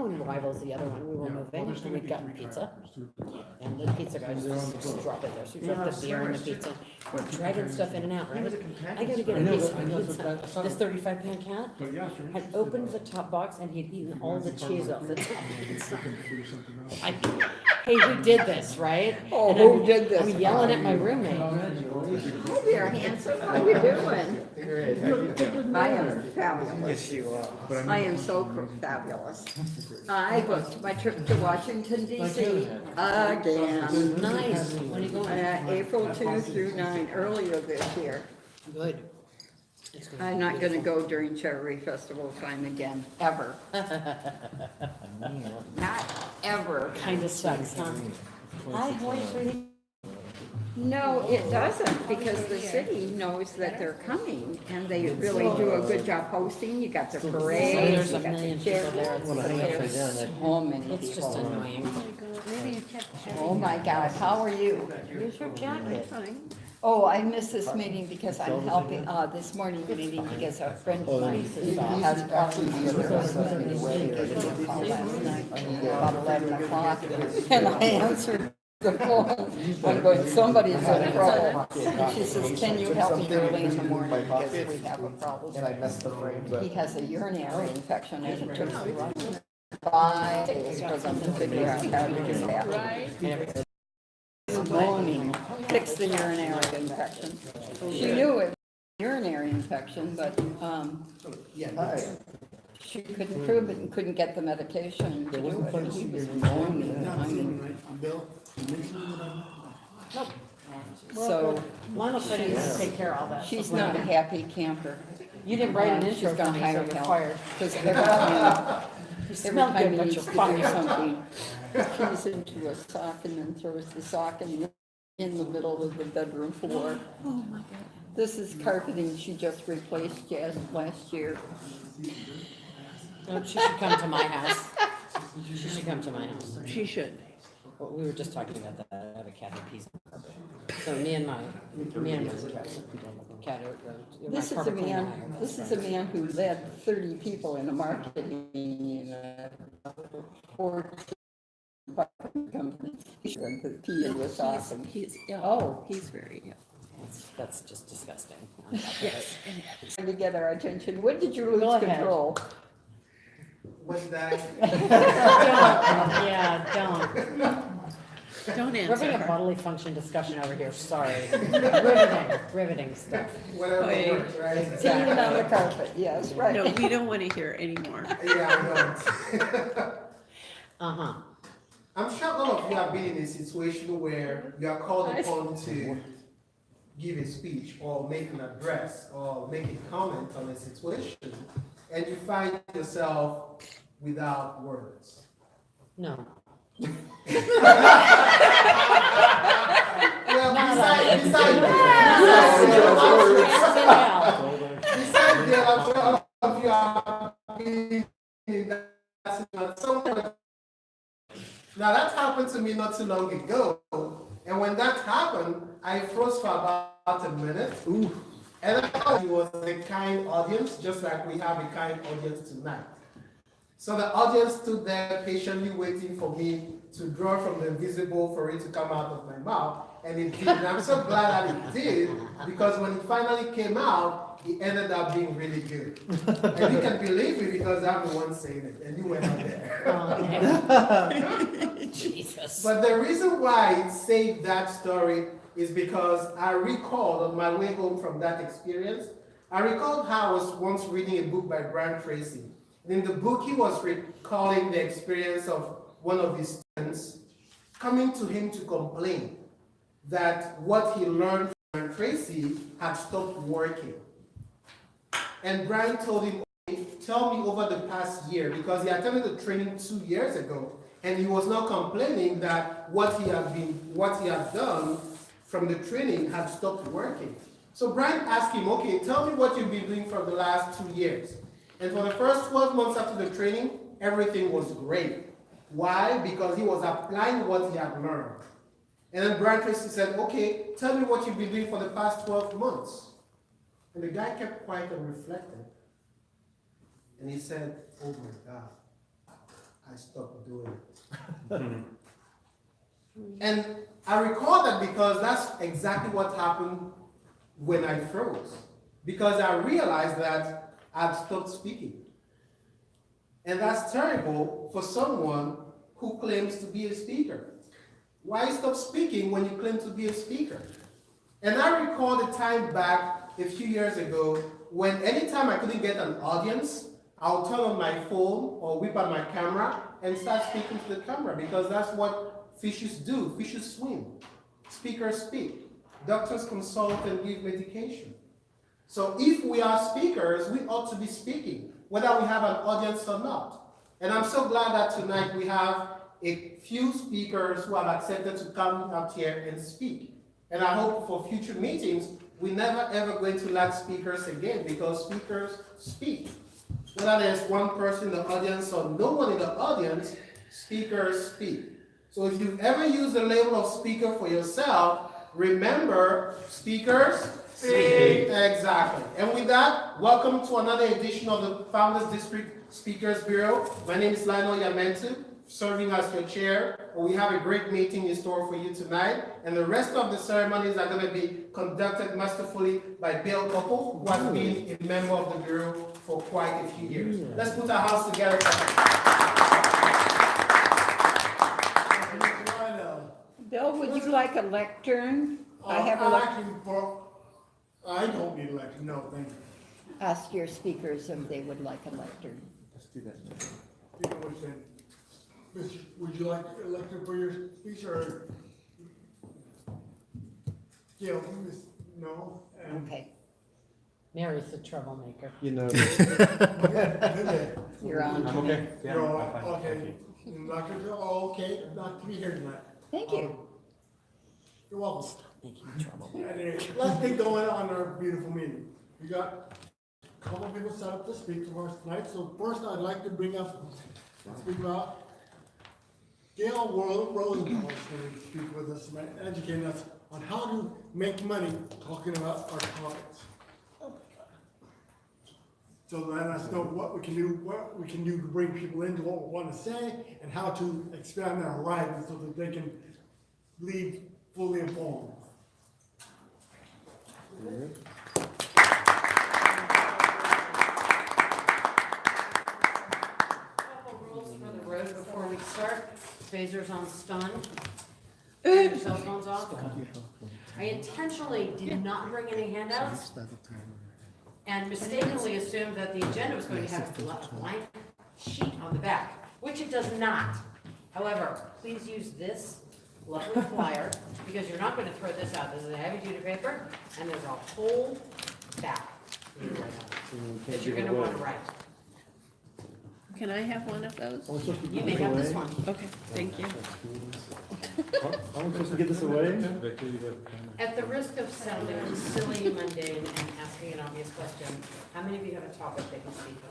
and Rivals, the other one, we were moving, and we'd gotten pizza. And the pizza guy just drop it there, so we dropped the beer and the pizza. We're dragging stuff in and out, right? I gotta get a piece of pizza. This 35-pound cat had opened the top box and he'd eaten all the cheese off the top. Hey, who did this, right? Oh, And who did this? I'm yelling at my roommate. Hi there, handsome. How you doing? I am fabulous. I am so fabulous. I booked my trip to Washington DC again. Nice. When are you going? April 2 through 9, earlier this year. Good. It's good. I'm not gonna go during Cherry Festival time again, ever. Not ever. Kinda sucks, huh? Hi, horse reading. No, it doesn't, because the city knows that they're coming, and they really do a good job hosting. You got the parade, There's you a got million the people there. chariots, It's there's so many It's just people. annoying. Oh my God, how are you? Here's your jacket. Oh, I missed this meeting because I'm helping, this morning meeting because a friend of mine has problems with her husband. He gave me a call last night about 11 o'clock, and I answered the phone. I'm going, somebody's in trouble. And she says, can you help me early in the morning because we have a problem. And I messed the frame, but. He has a urinary infection and it took 5 days for them to figure out how to do that. Moaning, fix the urinary infection. She knew it was a urinary infection, but, Hi. she couldn't prove it and couldn't get the medication to do it. And he was moaning. I mean, so Lionel said he would take care of all that. she's not a happy camper. You didn't write an She's intro for gonna me, so hire you're help. fired. Because every Smell time good, he but needs you're to do fired. something, he pees into a sock and then throws the sock in the middle of the bedroom floor. Oh my God. This is carpeting she just replaced last year. She should come to my house. She should come to my house. She should. Well, we were just talking about that. I have a cat who pees on the carpet. So me and my cat are. This is a man who led 30 people in a marketing, company. He should pee in the sock and oh. He's very, That's just disgusting. yes. Trying to get our attention. When did you lose Go ahead. control? What's that? Yeah, don't. Don't We're having a answer her. bodily function discussion over here, sorry. Riveting stuff. Whatever Wait. works, right? Peeing on the carpet, yes, right. No, we don't want to hear anymore. Yeah, I know. Uh-huh. I'm sure all of you have been in a situation where you are called upon to give a speech or make an address or make a comment on a situation, and you find yourself without words. No. Well, Not besides that, I'm sure all of you have been in that situation at some point. Now that happened to me not too long ago, and when that happened, I froze for about a minute. And I thought it was a kind audience, just like we have a kind audience tonight. So the audience stood there patiently waiting for me to draw from the invisible for it to come out of my mouth, and it did. And I'm so glad that it did, because when it finally came out, it ended up being really good. And you can believe it because I'm the one saying it, and you went out there. Jesus. But the reason why I say that story is because I recalled on my way home from that experience, I recalled how I was once reading a book by Brian Tracy. In the book, he was recalling the experience of one of his students coming to him to complain that what he learned from Brian Tracy had stopped working. And Brian told him, okay, tell me over the past year, because he attended the training 2 years ago, and he was now complaining that what he had done from the training had stopped working. So Brian asked him, okay, tell me what you've been doing for the last 2 years. And for the first 12 months after the training, everything was great. Why? Because he was applying what he had learned. And then Brian Tracy said, okay, tell me what you've been doing for the past 12 months. And the guy kept quiet and reflected. And he said, oh my God, I stopped doing it. And I recall that because that's exactly what happened when I froze. Because I realized that I'd stopped speaking. And that's terrible for someone who claims to be a speaker. Why stop speaking when you claim to be a speaker? And I recall the time back a few years ago when anytime I couldn't get an audience, I'll turn on my phone or whip out my camera and start speaking to the camera because that's what fishes do. Fishes swim. Speakers speak. Doctors consult and give medication. So if we are speakers, we ought to be speaking, whether we have an audience or not. And I'm so glad that tonight we have a few speakers who have accepted to come up here and speak. And I hope for future meetings, we're never ever going to lack speakers again because speakers speak. Whether there's one person in the audience or no one in the audience, speakers speak. So if you've ever used the label of speaker for yourself, remember, speakers speak. Exactly. And with that, welcome to another edition of the Founders District Speakers Bureau. My name is Lionel Yamentu, serving as your chair. We have a great meeting in store for you tonight, and the rest of the ceremonies are going to be conducted masterfully by Bill Koppel, who has been a member of the Bureau for quite a few years. Let's put our hands together. Bill, would you like a lectern? I have a lectern. I don't need a lectern, no, thank you. Ask your speakers if they would like a lectern. Let's do that. You know what I'm saying? Mister, would you like a lectern for your speech or? Gail, no? And- Okay, Mary's the troublemaker. You know. Okay. you're on. I'm okay. Yeah, You're I'm fine. all, okay. Okay, not to be here tonight. Thank you. You're welcome. Making trouble. Anyway, let's get going on our beautiful meeting. We got a couple of people set up to speak to us tonight, so first I'd like to bring up, speak about Gail Rosenthal is going to speak with us, tonight, educating us on how to make money talking about our topics. So let us know what we can do to bring people into what we want to say, and how to expand their horizons so that they can leave fully informed. Couple rules for the road before we start. Phasers on stun. Turn your cell phones off. I intentionally did not bring any handouts and mistakenly assumed that the agenda was going to have a blank sheet on the back, which it does not. However, please use this lovely flyer because you're not going to throw this out. This is a heavy duty paper and there's a whole back that you're going to want to write. Can I have one of those? You may have this one. Okay, thank you. Are we supposed to get this away? At the risk of sounding silly, mundane, and asking an obvious question, how many of you have a topic that you speak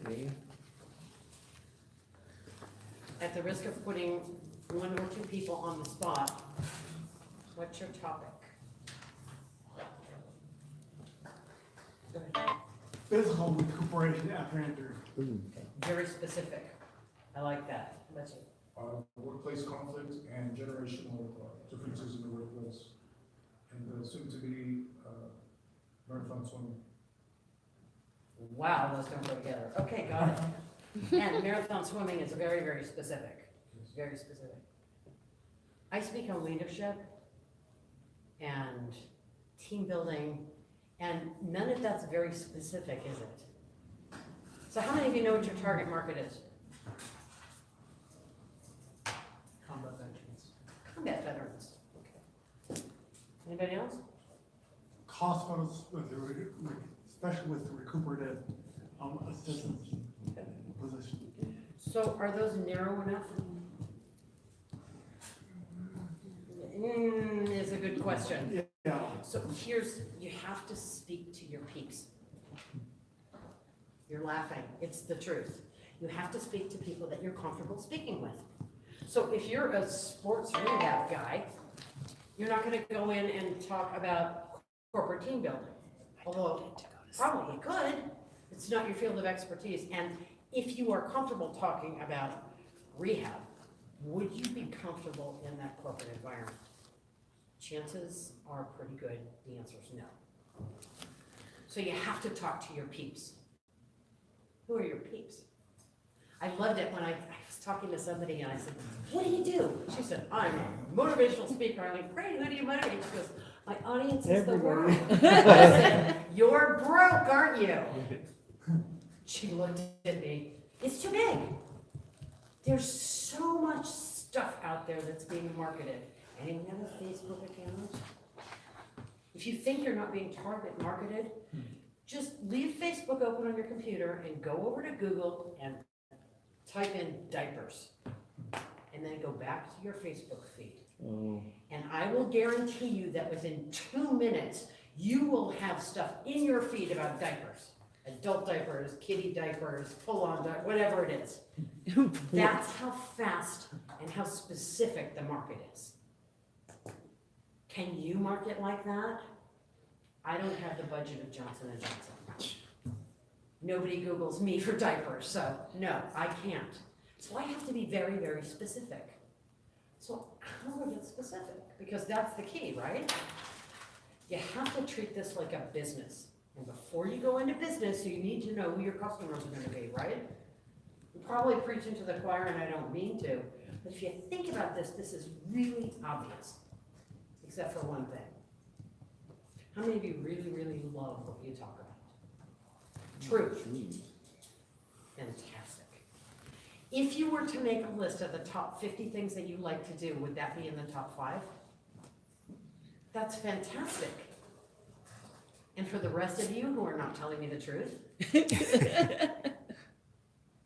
on? At the risk of putting one or two people on the spot, what's your topic? Go ahead. Physical recuperation after injury. Very specific. I like that. Let's see. Workplace conflict and generational differences in the workplace, and soon to be marathon swimming. Wow, those don't go together. Okay, got it. And marathon swimming is very, very specific. Very specific. I speak on leadership and team building, and none of that's very specific, is it? So how many of you know what your target market is? Combat veterans. Combat veterans. Okay. Anybody else? Hospitals, especially with recuperative assistance position. So are those narrow enough? Is a good question. Yeah, So you have to speak to your peeps. You're laughing, it's the truth. You have to speak to people that you're comfortable speaking with. So if you're a sports rehab guy, you're not gonna go in and talk about corporate team building. Although, probably you could, it's not your field of expertise. And if you are comfortable talking about rehab, would you be comfortable in that corporate environment? Chances are pretty good, the answer is no. So you have to talk to your peeps. Who are your peeps? I loved it when I was talking to somebody and I said, what do you do? She said, I'm a motivational speaker. I'm like, great, who do you motivate? She goes, my audience is the world. I said, you're broke, aren't you? She looked at me, it's too big. There's so much stuff out there that's being marketed. Anyone have a Facebook account? If you think you're not being target marketed, just leave Facebook open on your computer and go over to Google and type in diapers. And then go back to your Facebook feed. Oh. And I will guarantee you that within 2 minutes, you will have stuff in your feed about diapers. Adult diapers, kiddie diapers, pull-on diapers, whatever it is. That's how fast and how specific the market is. Can you market like that? I don't have the budget of Johnson & Johnson. Nobody Googles me for diapers, so no, I can't. So I have to be very, very specific. So how do I get specific? Because that's the key, right? You have to treat this like a business. And before you go into business, you need to know who your customers are gonna be, right? I'm probably preaching to the choir and I don't mean to, but if you think about this, this is really obvious, except for one thing. How many of you really, really love what you talk about? Truth. Fantastic. If you were to make a list of the top 50 things that you like to do, would that be in the top 5? That's fantastic. And for the rest of you who are not telling me the truth,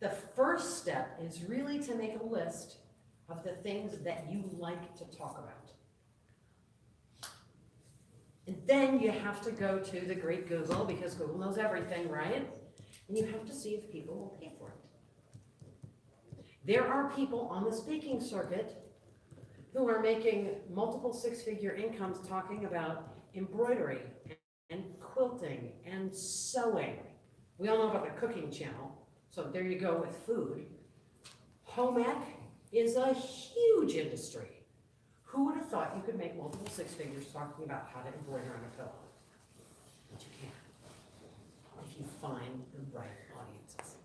the first step is really to make a list of the things that you like to talk about. And then you have to go to the great Google, because Google knows everything, right? And you have to see if people will pay for it. There are people on the speaking circuit who are making multiple 6-figure incomes talking about embroidery and quilting and sewing. We all know about the cooking channel, so there you go with food. Home ec is a huge industry. Who would have thought you could make multiple 6 figures talking about how to embroider on a pillow? But you can, if you find the right audiences.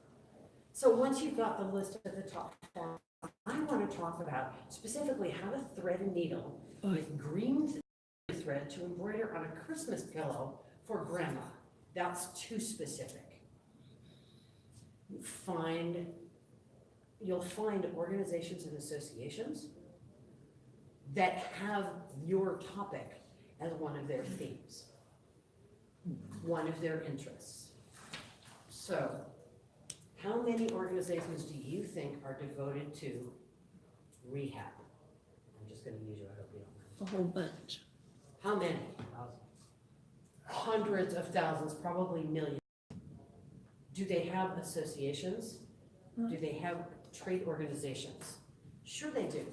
So once you've got the list of the top 4, I want to talk about specifically how to thread a needle with green thread to embroider on a Christmas pillow for grandma. That's too specific. You'll find organizations and associations that have your topic as one of their themes, one of their interests. So, how many organizations do you think are devoted to rehab? I'm just going to use you, I hope you don't mind. A whole bunch. How many? Hundreds of thousands, probably millions. Do they have associations? Do they have trade organizations? Sure they do.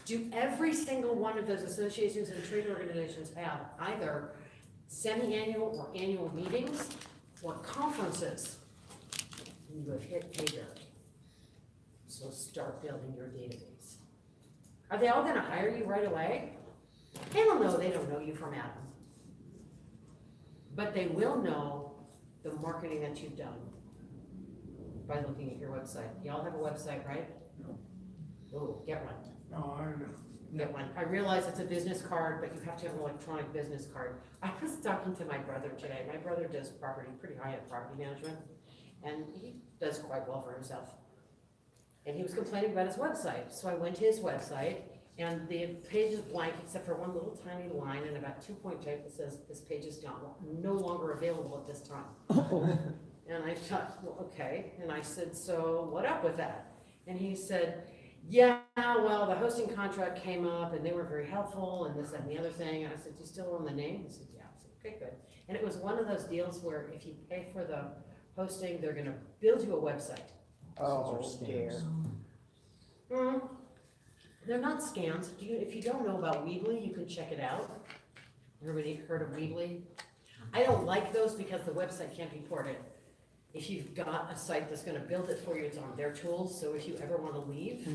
Do every single one of those associations and trade organizations have either semi-annual or annual meetings or conferences? You have hit pay dirt. So start building your database. Are they all going to hire you right away? They don't know you from Adam. But they will know the marketing that you've done by looking at your website. Y'all have a website, right? No. Oh, get one. No, I don't know. Get one. I realize it's a business card, but you have to have an electronic business card. I was talking to my brother today. My brother does pretty high-end property management, and he does quite well for himself. And he was complaining about his website. So I went to his website, and the page is blank except for one little tiny line and about 2-point type that says this page is no longer available at this time. And I thought, well, okay. And I said, so what up with that? And he said, yeah, well, the hosting contract came up and they were very helpful and this, that, and the other thing. And I said, you still own the name? He said, yeah. I said, okay, good. And it was one of those deals where if you pay for the hosting, they're going to build you a website. Oh, dear. They're not scams. If you don't know about Weebly, you can check it out. Everybody heard of Weebly? I don't like those because the website can't be ported. If you've got a site that's gonna build it for you, it's on their tools, so if you ever wanna leave,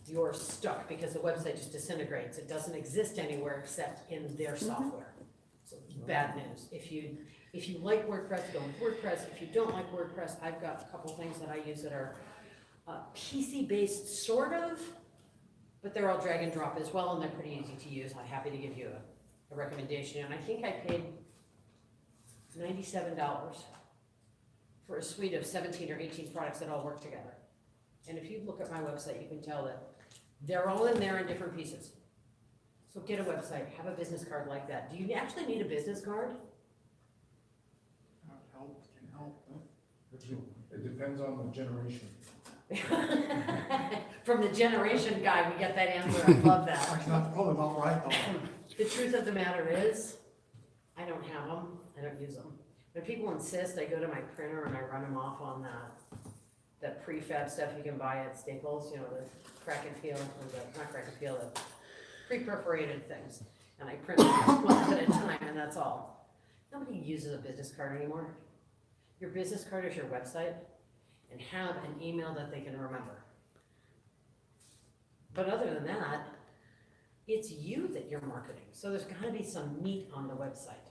you're stuck because the website just disintegrates. It doesn't exist anywhere except in their software. So bad news. If you like WordPress, go with WordPress. If you don't like WordPress, I've got a couple things that I use that are PC-based, sort of, but they're all drag and drop as well, and they're pretty easy to use. I'm happy to give you a recommendation. And I think I paid $97 for a suite of 17 or 18 products that all work together. And if you look at my website, you can tell that they're all in there in different pieces. So get a website, have a business card like that. Do you actually need a business card? Help can help, huh? It depends on the generation. From the generation guy, we get that answer. I love that. Actually, that's probably about right, though. The truth of the matter is, I don't have them, I don't use them. When people insist, I go to my printer and I run them off on that prefab stuff you can buy at Staples, you know, the crack and peel, or not crack and peel, the pre-perforated things. And I print them once at a time, and that's all. Nobody uses a business card anymore. Your business card is your website, and have an email that they can remember. But other than that, it's you that you're marketing, so there's gotta be some meat on the website.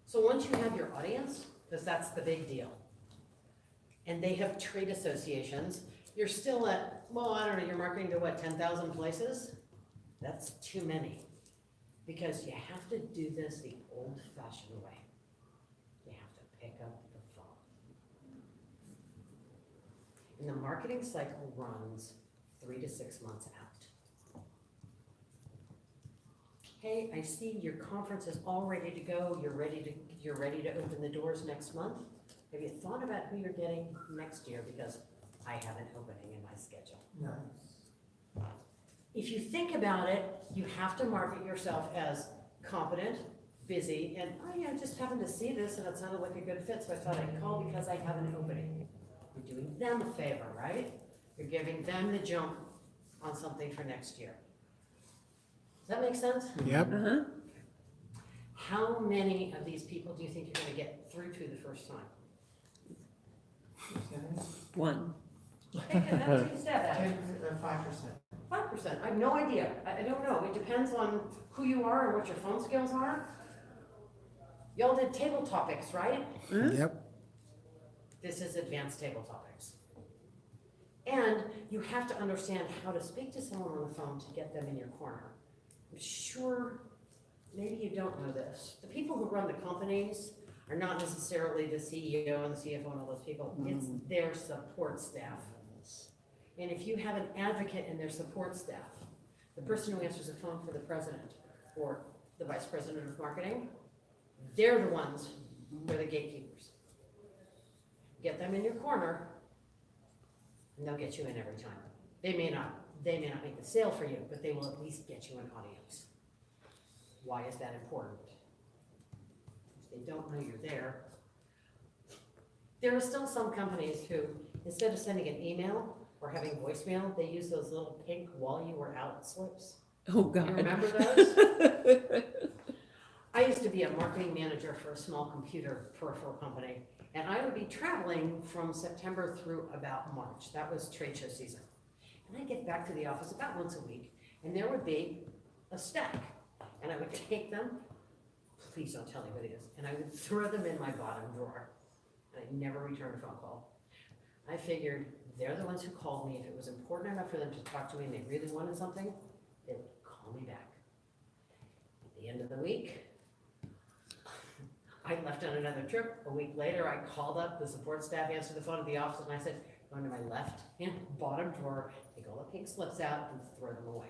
So once you have your audience, because that's the big deal, and they have trade associations, you're still at, well, I don't know, you're marketing to what, 10,000 places? That's too many, because you have to do this the old-fashioned way. You have to pick up the phone. And the marketing cycle runs 3 to 6 months out. Hey, I see your conference is all ready to go. You're ready to open the doors next month. Have you thought about who you're getting next year? Because I have an opening in my schedule. Nice. If you think about it, you have to market yourself as competent, busy, and, oh yeah, I just happened to see this and it sounded like a good fit, so I thought I'd call because I have an opening. You're doing them a favor, right? You're giving them the jump on something for next year. Does that make sense? Yep. Uh-huh. How many of these people do you think you're gonna get through to the first time? 1. That's what you said, Adam. 5%. 5%, I have no idea, I don't know, it depends on who you are and what your phone skills are. Y'all did table topics, right? Yep. This is advanced table topics. And you have to understand how to speak to someone on the phone to get them in your corner. I'm sure, maybe you don't know this, the people who run the companies are not necessarily the CEO and the CFO and all those people, it's their support staff. And if you have an advocate in their support staff, the person who answers the phone for the president or the vice president of marketing, they're the ones who are the gatekeepers. Get them in your corner, and they'll get you in every time. They may not make the sale for you, but they will at least get you an audience. Why is that important? If they don't know you're there. There are still some companies who, instead of sending an email or having voicemail, they use those little pink while you were out slips. Oh, You God. remember those? I used to be a marketing manager for a small computer peripheral company, and I would be traveling from September through about March. That was trade show season. And I'd get back to the office about once a week, and there would be a stack. And I would take them, please don't tell anybody this, and I would throw them in my bottom drawer. And I never returned a phone call. I figured they're the ones who called me. If it was important enough for them to talk to me and they really wanted something, they would call me back. At the end of the week, I left on another trip. A week later, I called up the support staff, answered the phone at the office, and I said, go into my left hand bottom drawer, take all the pink slips out and throw them away.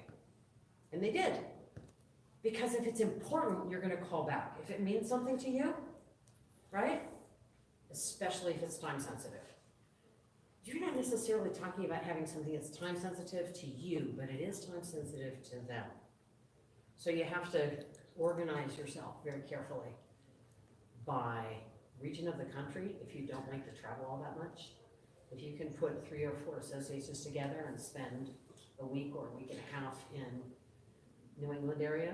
And they did. Because if it's important, you're gonna call back. If it means something to you, right? Especially if it's time sensitive. You're not necessarily talking about having something that's time sensitive to you, but it is time sensitive to them. So you have to organize yourself very carefully by region of the country, if you don't like to travel all that much. If you can put 3 or 4 associations together and spend a week or a week and a half in New England area,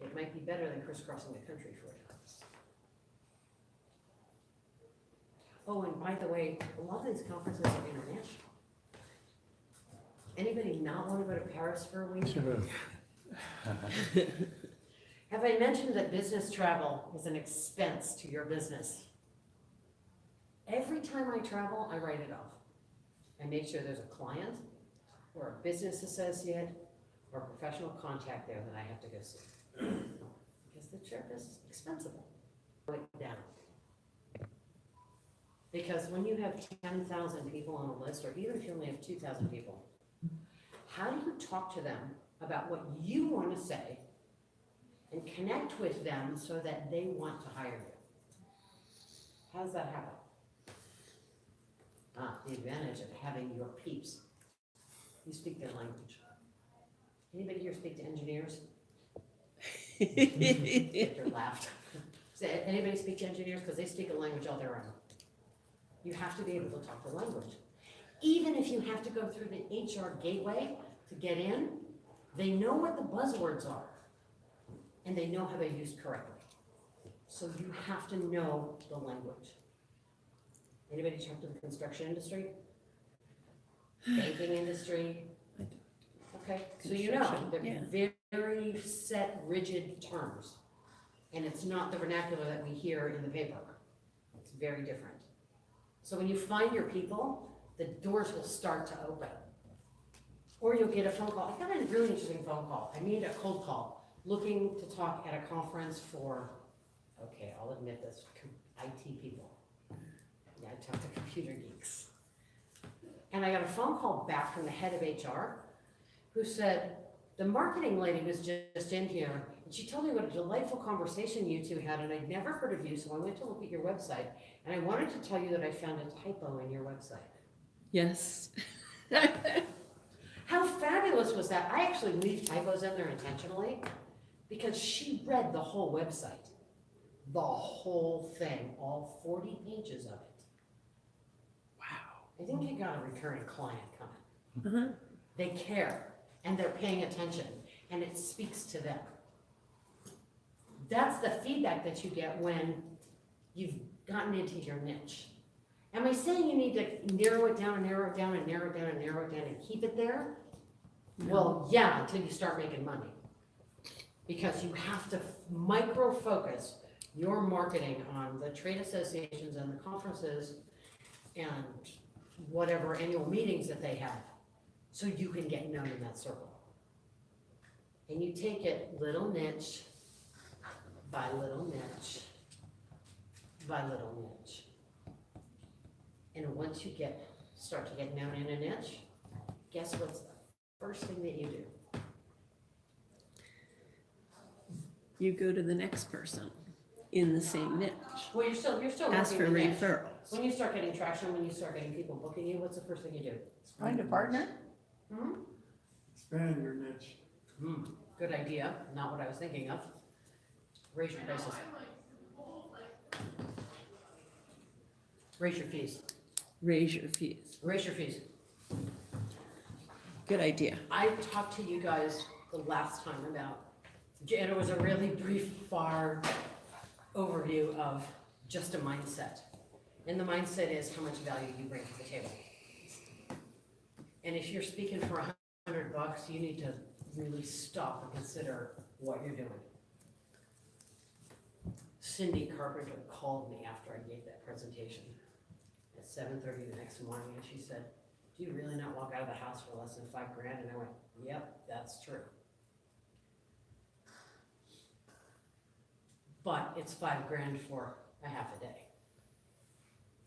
it might be better than crisscrossing the country 4 times. Oh, and by the way, a lot of these conferences are international. Anybody not want to go to Paris for a week? Have I mentioned that business travel is an expense to your business? Every time I travel, I write it off. I make sure there's a client or a business associate or a professional contact there that I have to go see. Because the trip is expensive. Put it down. Because when you have 10,000 people on a list, or even if you only have 2,000 people, how do you talk to them about what you want to say and connect with them so that they want to hire you? How does that happen? The advantage of having your peeps. You speak their language. Anybody here speak to engineers? Victor laughed. Anybody speak to engineers? Because they speak a language all their own. You have to be able to talk the language. Even if you have to go through the HR gateway to get in, they know what the buzzwords are. And they know how they're used correctly. So you have to know the language. Anybody talk to the construction industry? Banking industry? I don't. Okay, so you know, Construction, they're very set, rigid terms. And it's not the vernacular that we hear in the paper. It's very different. So when you find your people, the doors will start to open. Or you'll get a phone call. I got a really interesting phone call. I made a cold call looking to talk at a conference for, okay, I'll admit this, IT people. Yeah, I talk to computer geeks. And I got a phone call back from the head of HR who said, the marketing lady was just in here and she told me what a delightful conversation you two had and I'd never heard of you, so I went to look at your website and I wanted to tell you that I found a typo in your website. Yes. How fabulous was that? I actually leave typos in there intentionally because she read the whole website. The whole thing, all 40 pages of it. I think you got a recurring client coming. Uh-huh. They care, and they're paying attention, and it speaks to them. That's the feedback that you get when you've gotten into your niche. Am I saying you need to narrow it down and narrow it down and narrow it down and narrow it down and keep it there? Well, yeah, until you start making money. Because you have to micro-focus your marketing on the trade associations and the conferences and whatever annual meetings that they have, so you can get known in that circle. And you take it little niche by little niche by little niche. And once you start to get known in a niche, guess what's the first thing that you do? You go to the next person in the same niche. Well, you're still Ask working for the niche. referrals. When you start getting traction, when you start getting people booking you, what's the first thing you do? Find a partner? Expand your niche. Good idea, not what I was thinking of. Raise your prices. Raise your fees. Raise your fees. Raise your fees. Good idea. I talked to you guys the last time about, and it was a really brief, far overview of just a mindset. And the mindset is how much value you bring to the table. And if you're speaking for $100, you need to really stop and consider what you're doing. Cindy Carpenter called me after I gave that presentation at 7:30 the next morning, and she said, "Do you really not walk out of the house for less than $5,000?" And I went, "Yep, that's true." But it's $5,000 for a half a day.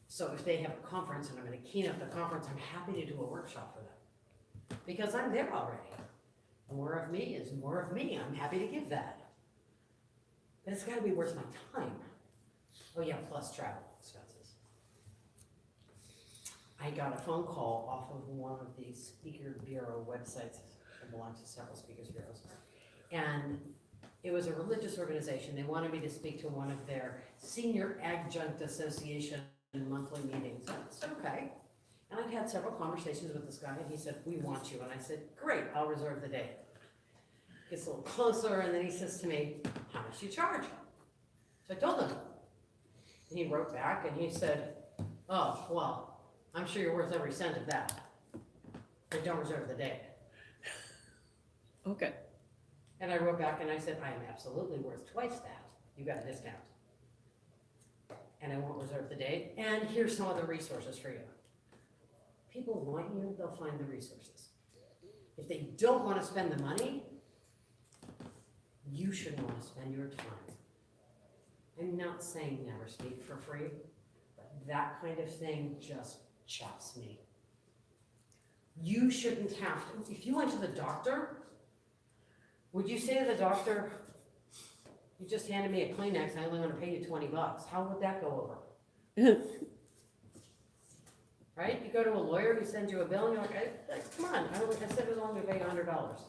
So if they have a conference and I'm gonna keynote the conference, I'm happy to do a workshop for them. Because I'm there already. More of me is more of me, I'm happy to give that. But it's gotta be worth my time. Oh yeah, plus travel expenses. I got a phone call off of one of the speaker bureau websites. I belong to several speakers bureaus. And it was a religious organization. They wanted me to speak to one of their senior adjunct association monthly meetings. I said, okay. And I've had several conversations with this guy, and he said, "We want you." And I said, "Great, I'll reserve the date." Gets a little closer, and then he says to me, "How much do you charge?" So I told him. And he wrote back, and he said, Oh, well, I'm sure you're worth every cent of that. But don't reserve the day. Okay. And I wrote back and I said, I am absolutely worth twice that. You got a discount. And I won't reserve the date. And here's some other resources for you. People want you, they'll find the resources. If they don't want to spend the money, you shouldn't want to spend your time. I'm not saying never speak for free, but that kind of thing just chaps me. You shouldn't have to, if you went to the doctor, would you say to the doctor, you just handed me a Kleenex, I only want to pay you $20. How would that go over? Right? You go to a lawyer, he sends you a bill, and you're like, come on, I said it was only going to pay $100.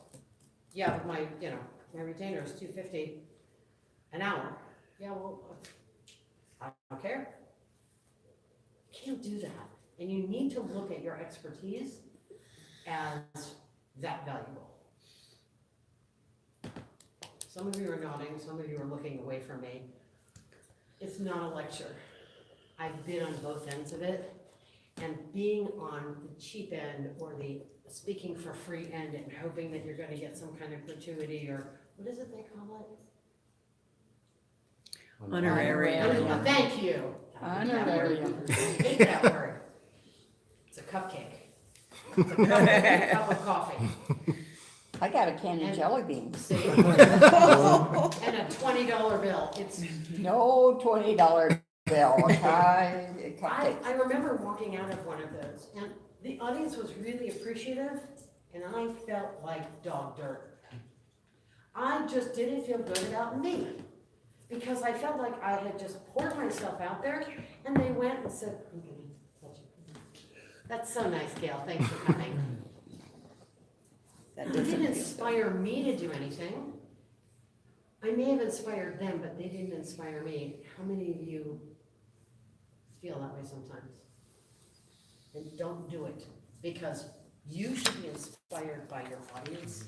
Yeah, but my retainer is $2.50 an hour. Yeah, well, I don't care. You can't do that. And you need to look at your expertise as that valuable. Some of you are nodding, some of you are looking away from me. It's not a lecture. I've been on both ends of it, and being on the cheap end or the speaking for free end and hoping that you're gonna get some kind of gratuity or, what is it they call it? Honorarium. Thank you. Honorarium. I hate that word. It's a cupcake. It's a cup of coffee. I got a can of jelly beans. See? And a $20 bill. It's, No $20 bill, a cupcake. I remember walking out of one of those, and the audience was really appreciative, and I felt like dog dirt. I just didn't feel good about me, because I felt like I had just poured myself out there, and they went and said, "That's so nice, Gail, thanks for coming." That It doesn't didn't feel inspire me to do anything. I may have inspired them, but they didn't inspire me. How many of you feel that way sometimes? And don't do it, because you should be inspired by your audience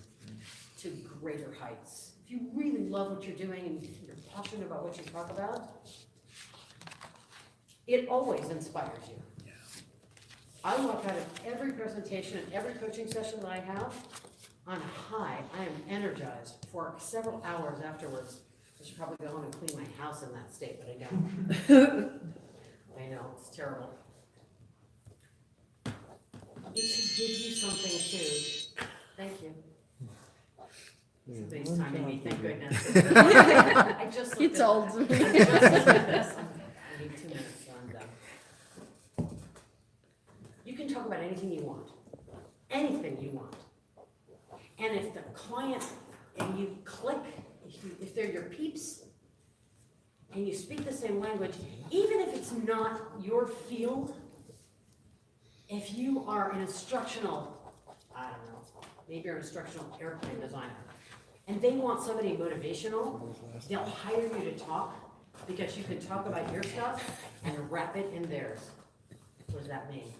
to greater heights. If you really love what you're doing and you're passionate about what you talk about, it always inspires you. I walk out of every presentation and every coaching session that I have on a high. I am energized for several hours afterwards. I should probably go home and clean my house in that state, but I don't. I know, it's terrible. It should give you something to, thank you. Somebody's timing me, thank goodness. I just looked It's at old. that. I just looked at this. I need 2 minutes, so I'm done. You can talk about anything you want, anything you want. And if the client, and you click, if they're your peeps, and you speak the same language, even if it's not your field, if you are an instructional, I don't know, maybe you're an instructional airplane designer, and they want somebody motivational, they'll hire you to talk, because you can talk about your stuff and wrap it in theirs. What does that mean?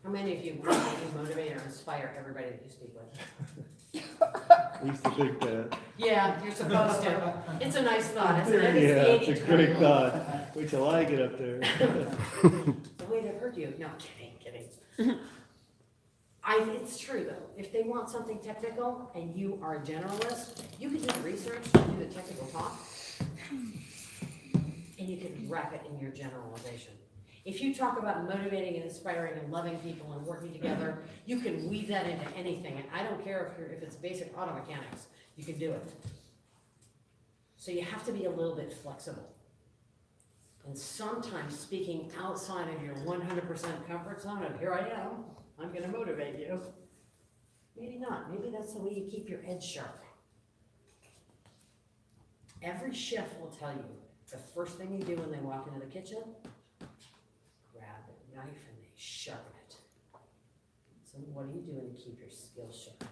How many of you want to motivate or inspire everybody that you speak with? I used to think that. Yeah, you're supposed to. It's a nice thought, isn't Yeah, it? it's a great thought. Wait till I get up there. The way they've hurt you. No, kidding. It's true though. If they want something technical and you are a generalist, you can do the research, do the technical talk, and you can wrap it in your generalization. If you talk about motivating and inspiring and loving people and working together, you can weave that into anything. And I don't care if it's basic auto mechanics, you can do it. So you have to be a little bit flexible. And sometimes speaking outside of your 100% comfort zone of here I am, I'm gonna motivate you. Maybe not, maybe that's the way you keep your edge sharp. Every chef will tell you, the first thing you do when they walk into the kitchen, grab a knife and they sharpen it. So what are you doing to keep your skills sharp?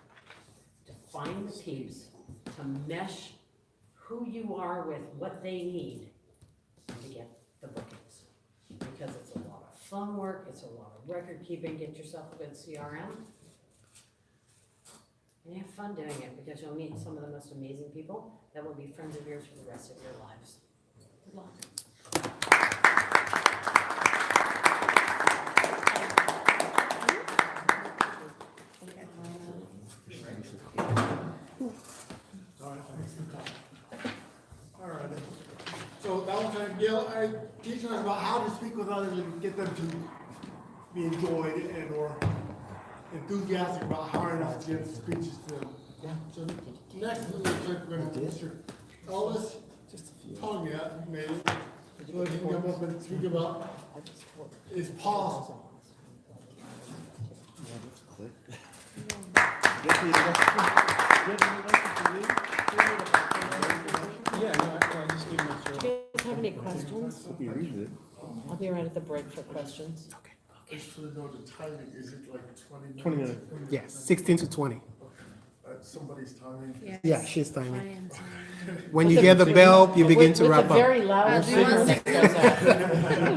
To find the peeps, to mesh who you are with what they need, and to get the bookings. Because it's a lot of phone work, it's a lot of record keeping, get yourself a good CRM. And have fun doing it, because you'll meet some of the most amazing people that will be friends of yours for the rest of your lives. Good luck. So that was kind of Gail, teaching us about how to speak with others and get them to be enjoyed and or enthusiastic about hiring us to give speeches to them. So next, we're going to Mr. Ellis Tanya, made it. So if you can come up and speak about is possible. Do you guys have any questions? He reads it. I'll be right at the break for questions. Just to know the timing, is it like 20 minutes? 20 minutes. Yes, 16 to 20. Somebody's timing. Yeah, she's timing. Ryan, When you hear the bell, you begin to wrap With a up. very loud signal that goes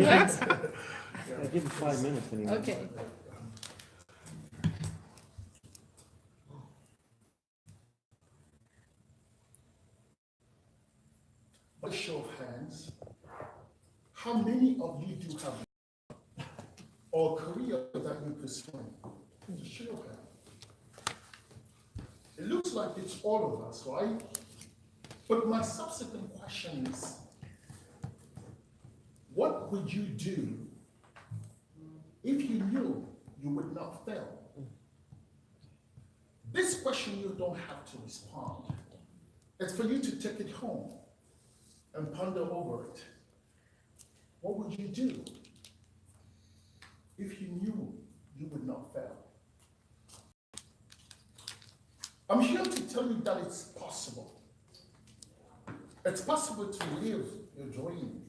out. I give him 5 minutes anyway. Okay. By show of hands, how many of you do have or career that you're pursuing? Just show of hands. It looks like it's all of us, right? But my subsequent question is, what would you do if you knew you would not fail? This question you don't have to respond. It's for you to take it home and ponder over it. What would you do if you knew you would not fail? I'm here to tell you that it's possible. It's possible to live your dream.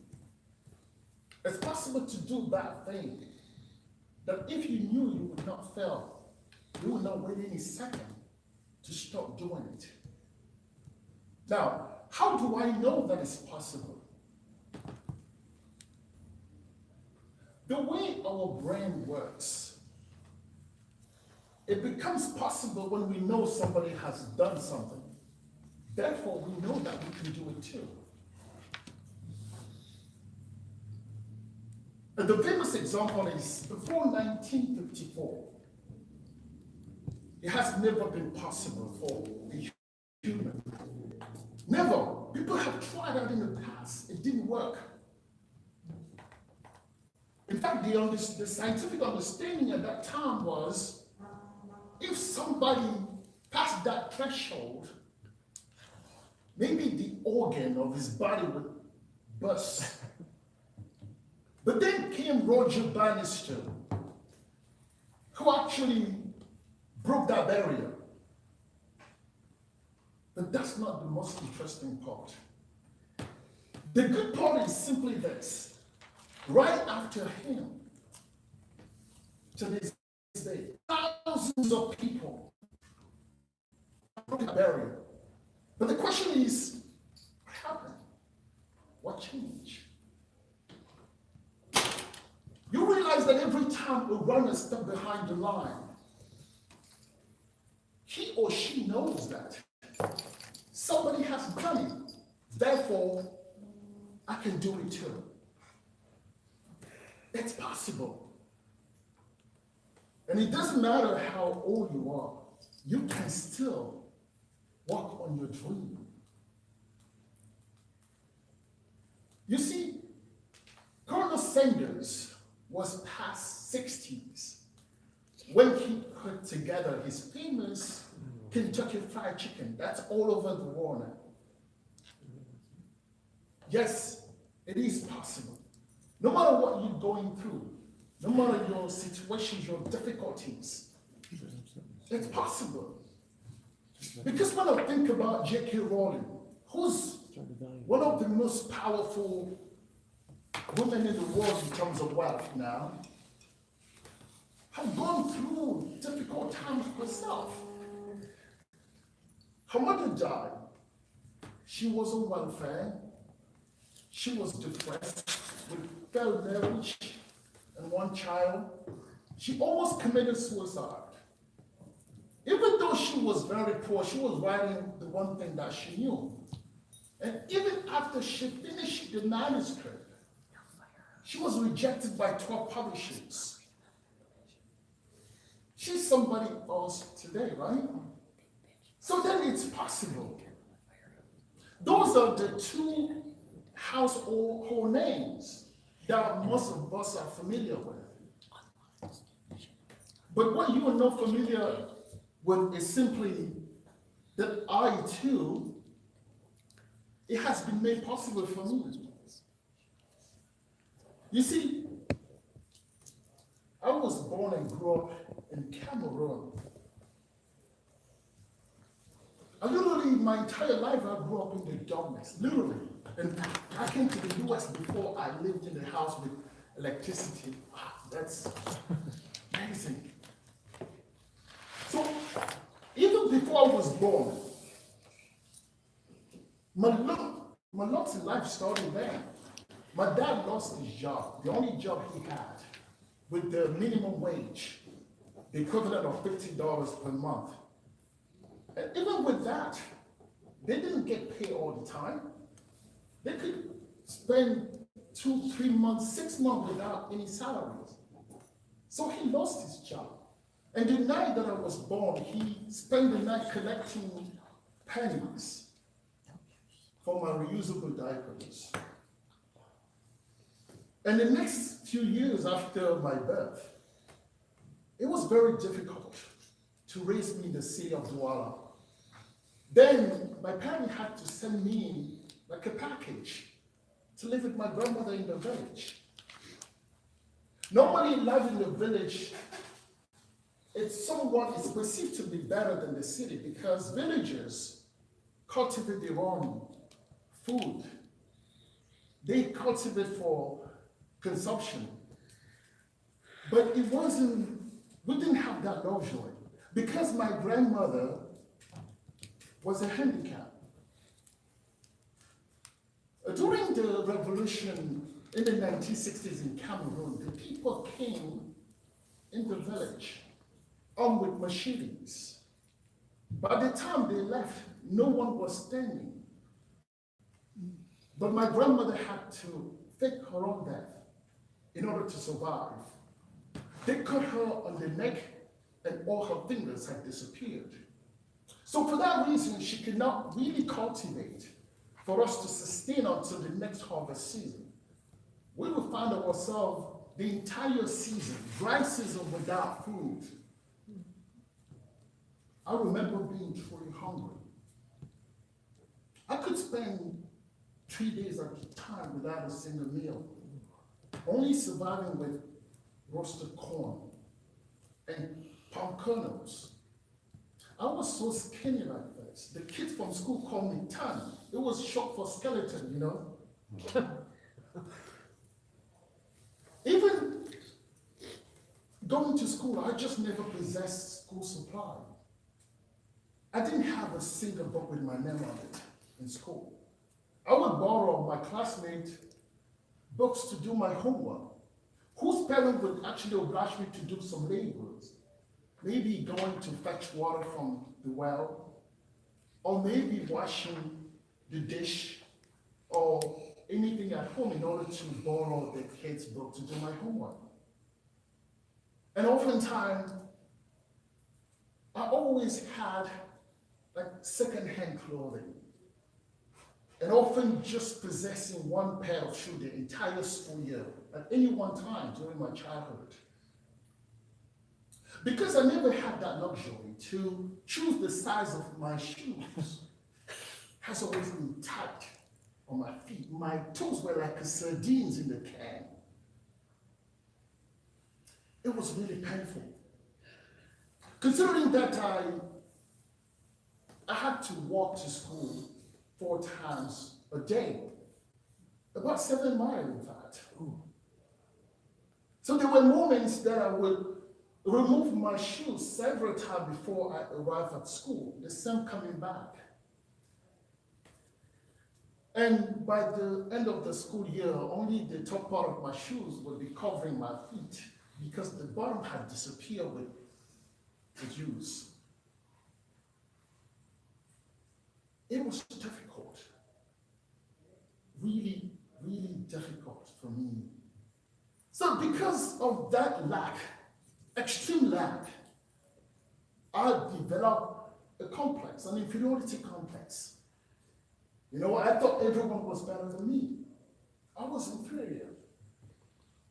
It's possible to do that thing that if you knew you would not fail, you would not wait any second to stop doing it. Now, how do I know that it's possible? The way our brain works, it becomes possible when we know somebody has done something. Therefore, we know that we can do it too. And the famous example is before 1954, it has never been possible for a human. Never. People have tried that in the past. It didn't work. In fact, the scientific understanding at that time was if somebody passed that threshold, maybe the organ of his body would burst. But then came Roger Bannister, who actually broke that barrier. But that's not the most interesting part. The good part is simply this. Right after him, to this day, thousands of people broke that barrier. But the question is, what happened? What changed? You realize that every time a runner steps behind the line, he or she knows that somebody has done it. Therefore, I can do it too. It's possible. And it doesn't matter how old you are, you can still work on your dream. You see, Colonel Sanders was past 60s when he put together his famous Kentucky Fried Chicken. That's all over the world now. Yes, it is possible. No matter what you're going through, no matter your situations, your difficulties, it's possible. Because when I think about J.K. Rowling, who's one of the most powerful women in the world in terms of wealth now, have gone through difficult times herself. Her mother died. She was on welfare. She was depressed with failed marriage and one child. She almost committed suicide. Even though she was very poor, she was writing the one thing that she knew. And even after she finished the manuscript, she was rejected by 12 publishers. She's somebody else today, right? So then it's possible. Those are the two household names that most of us are familiar with. But what you are not familiar with is simply that I too, it has been made possible for me. You see, I was born and grew up in Cameroon. Literally, my entire life I grew up in the darkness, literally. And I came to the US before I lived in the house with electricity. Wow, that's amazing. So, even before I was born, my lot in life started there. My dad lost his job, the only job he had, with the minimum wage, the equivalent of $50 per month. And even with that, they didn't get paid all the time. They could spend 2, 3 months, 6 months without any salaries. So he lost his job. And the night that I was born, he spent the night collecting pennies for my reusable diapers. And the next few years after my birth, it was very difficult to raise me in the city of Douala. Then my parents had to send me like a package to live with my grandmother in the village. Normally life in the village, it's perceived to be better than the city because villagers cultivate their own food. They cultivate for consumption. But we didn't have that luxury because my grandmother was a handicap. During the revolution in the 1960s in Cameroon, the people came in the village armed with machetes. By the time they left, no one was standing. But my grandmother had to fake her own death in order to survive. They cut her on the neck and all her fingers had disappeared. So for that reason, she could not really cultivate for us to sustain until the next harvest season. We would find ourselves the entire season, dry season without food. I remember being truly hungry. I could spend 3 days at a time without a single meal, only surviving with roasted corn and palm kernels. I was so skinny like this. The kids from school called me tan. It was short for skeleton, you know? Even going to school, I just never possessed school supply. I didn't have a single book with my name on it in school. I would borrow my classmates' books to do my homework. Whose parent would actually oblige me to do some labors? Maybe going to fetch water from the well, or maybe washing the dish, or anything at home in order to borrow the kids' book to do my homework. And oftentimes, I always had like second-hand clothing, and often just possessing one pair of shoes the entire school year at any one time during my childhood. Because I never had that luxury to choose the size of my shoes, has always been tight on my feet. My toes were like sardines in the can. It was really painful. Considering that I had to walk to school 4 times a day, about 7 miles in fact. So there were moments that I would remove my shoes several times before I arrived at school, the same coming back. And by the end of the school year, only the top part of my shoes would be covering my feet because the bottom had disappeared with the juice. It was difficult, really, really difficult for me. So because of that lack, extreme lack, I developed a complex, an inferiority complex. You know, I thought everyone was better than me. I was inferior.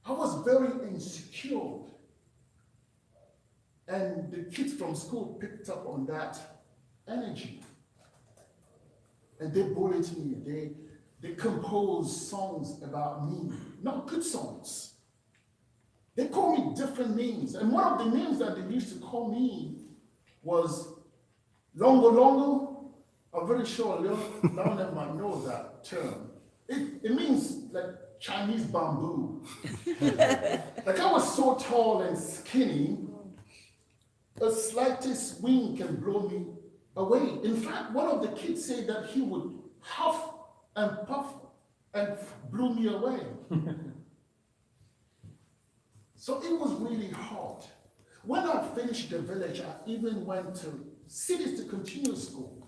I was very insecure. And the kids from school picked up on that energy. And they bullied me. They composed songs about me, not good songs. They called me different names. And one of the names that they used to call me was Longo Longo. I'm very sure none of them might know that term. It means like Chinese bamboo. Like I was so tall and skinny, a slightest wind can blow me away. In fact, one of the kids said that he would huff and puff and blew me away. So it was really hard. When I finished the village, I even went to cities to continue school.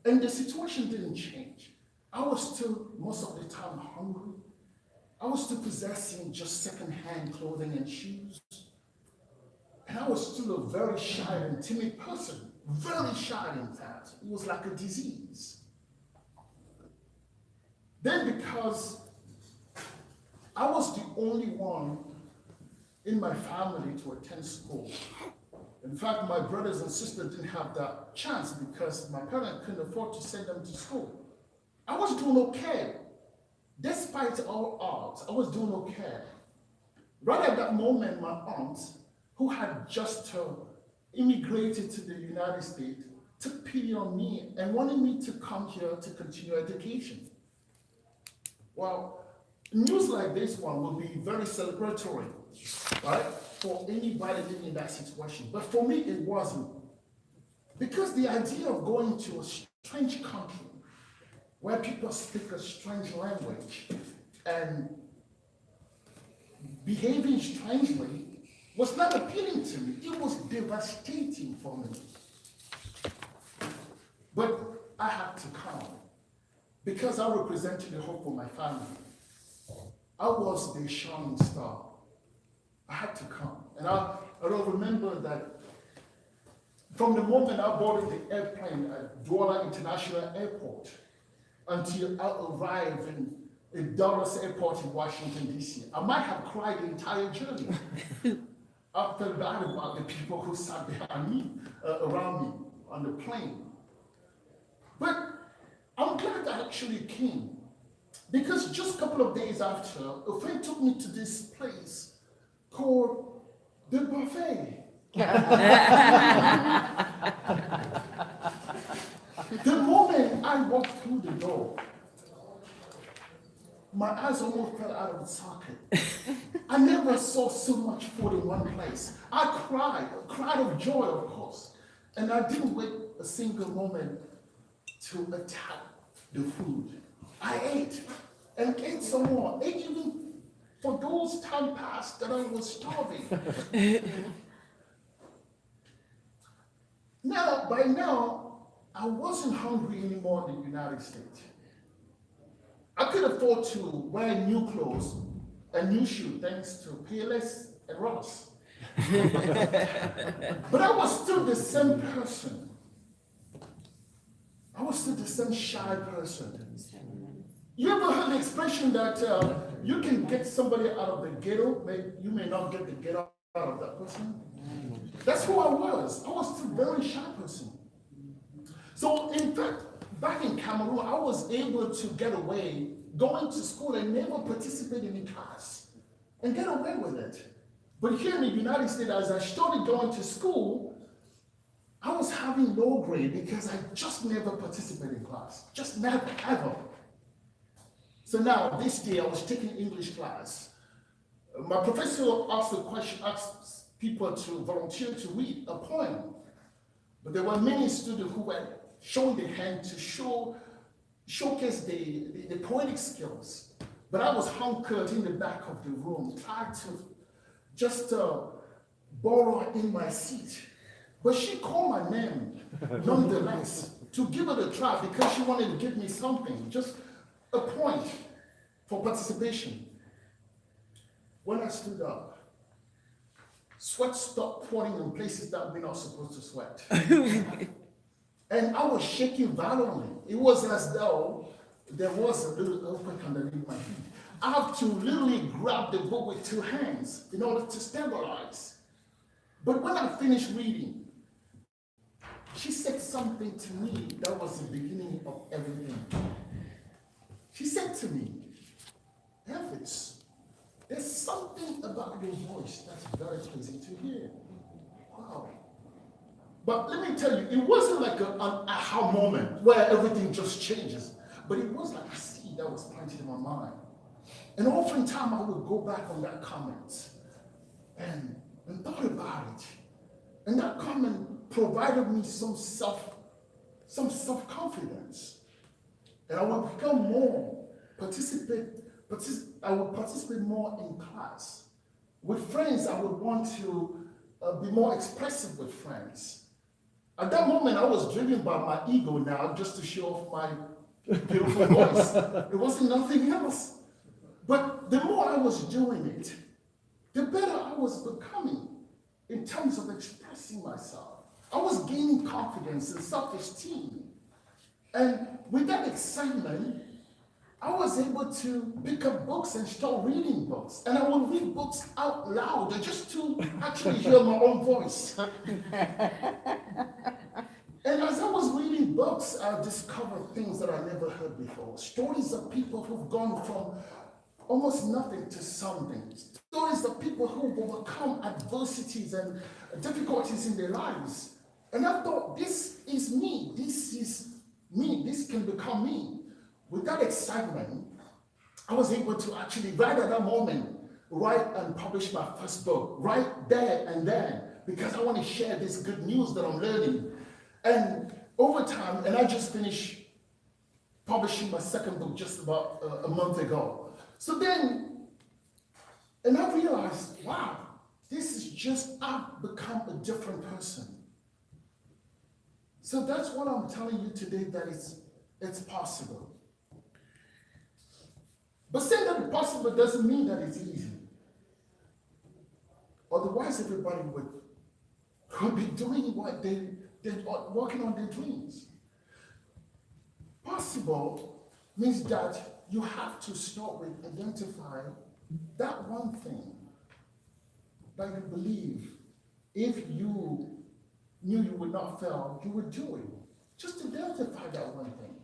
And the situation didn't change. I was still, most of the time, hungry. I was still possessing just second-hand clothing and shoes. And I was still a very shy and timid person. Very shy, in fact. It was like a disease. Then because I was the only one in my family to attend school. In fact, my brothers and sisters didn't have that chance because my parents couldn't afford to send them to school. I was doing okay. Despite all odds, I was doing okay. Right at that moment, my aunt, who had just immigrated to the United States, took pity on me and wanted me to come here to continue education. Well, news like this one would be very celebratory, right, for anybody living in that situation. But for me, it wasn't. Because the idea of going to a strange country where people speak a strange language and behaving strangely was not appealing to me. It was devastating for me. But I had to come because I represented the hope for my family. I was the shining star. I had to come. And I don't remember that from the moment I boarded the airplane at Douala International Airport until I arrived in Dallas Airport in Washington, D.C., I might have cried the entire journey. I felt bad about the people who sat behind me, around me on the plane. But I'm glad I actually came. Because just a couple of days after, a friend took me to this place called the Buffet. The moment I walked through the door, my eyes almost fell out of the socket. I never saw so much food in one place. I cried of joy, of course. And I didn't wait a single moment to attack the food. I ate and ate some more. Ate even for those time past that I was starving. By now, I wasn't hungry anymore in the United States. I could afford to wear new clothes and new shoes thanks to PLS and Ross. But I was still the same person. I was still the same shy person. You ever heard the expression that you can get somebody out of the ghetto, but you may not get the ghetto out of that person? That's who I was. I was still a very shy person. So in fact, back in Cameroon, I was able to get away going to school and never participating in class and get away with it. But here in the United States, as I started going to school, I was having low grade because I just never participated in class. Just never, ever. So now, this day, I was taking English class. My professor asked people to volunteer to read a poem. But there were many students who were showing their hand to showcase the poetic skills. But I was hunkered in the back of the room, trying to just borrow in my seat. But she called my name, nonetheless, to give it a try because she wanted to give me something, just a point for participation. When I stood up, sweat stopped pouring in places that we're not supposed to sweat. And I was shaking violently. It was as though there was a little earthquake underneath my feet. I have to literally grab the book with two hands in order to stabilize. But when I finished reading, she said something to me that was the beginning of everything. She said to me, Elvis, there's something about your voice that's very pleasing to hear. Wow. But let me tell you, it wasn't like an aha moment where everything just changes, but it was like a seed that was planted in my mind. And oftentimes I would go back on that comment and thought about it. And that comment provided me some self-confidence. And I would become more I would participate more in class. With friends, I would want to be more expressive with friends. At that moment, I was driven by my ego now just to show off my beautiful voice. It wasn't nothing else. But the more I was doing it, the better I was becoming in terms of expressing myself. I was gaining confidence and self-esteem. And with that excitement, I was able to pick up books and start reading books. And I would read books out loud just to actually hear my own voice. And as I was reading books, I discovered things that I never heard before. Stories of people who've gone from almost nothing to something. Stories of people who've overcome adversities and difficulties in their lives. And I thought, this is me. This is me. This can become me. With that excitement, I was able to actually, right at that moment, write and publish my first book, right there and then, because I want to share this good news that I'm learning. And over time, and I just finished publishing my second book just about a month ago. So then, and I realized, wow, this is just, I've become a different person. So that's what I'm telling you today, that it's possible. But saying that it's possible doesn't mean that it's easy. Otherwise, everybody would be doing what they're working on their dreams. Possible means that you have to start with identifying that one thing that you believe if you knew you would not fail, you would do it. Just identify that one thing.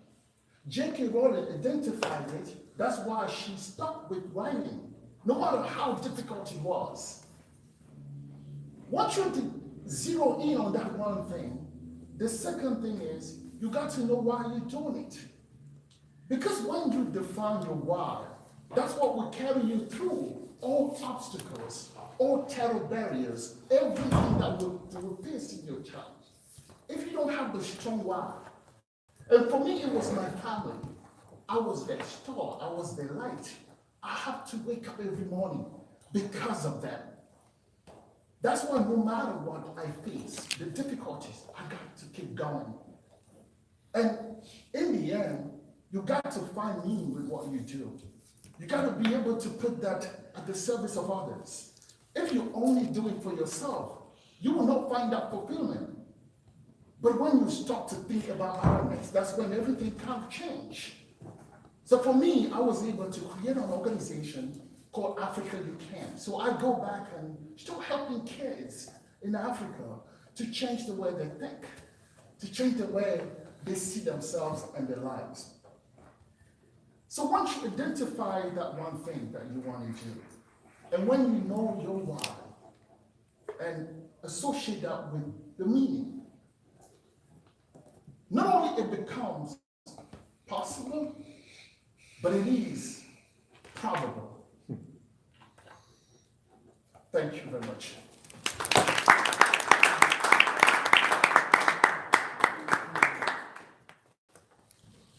J.K. Rowling identified it. That's why she stuck with writing, no matter how difficult it was. Once you zero in on that one thing, the second thing is you got to know why you're doing it. Because when you define your why, that's what will carry you through all obstacles, all terror barriers, everything that will face in your challenge. If you don't have the strong why, and for me, it was my family. I was their star. I was their light. I have to wake up every morning because of them. That's why no matter what I face, the difficulties, I got to keep going. And in the end, you got to find meaning with what you do. You got to be able to put that at the service of others. If you only do it for yourself, you will not find that fulfillment. But when you start to think about others, that's when everything can change. So for me, I was able to create an organization called Africa You Can. So I go back and start helping kids in Africa to change the way they think, to change the way they see themselves and their lives. So once you identify that one thing that you want to do, and when you know your why, and associate that with the meaning, not only it becomes possible, but it is probable. Thank you very much.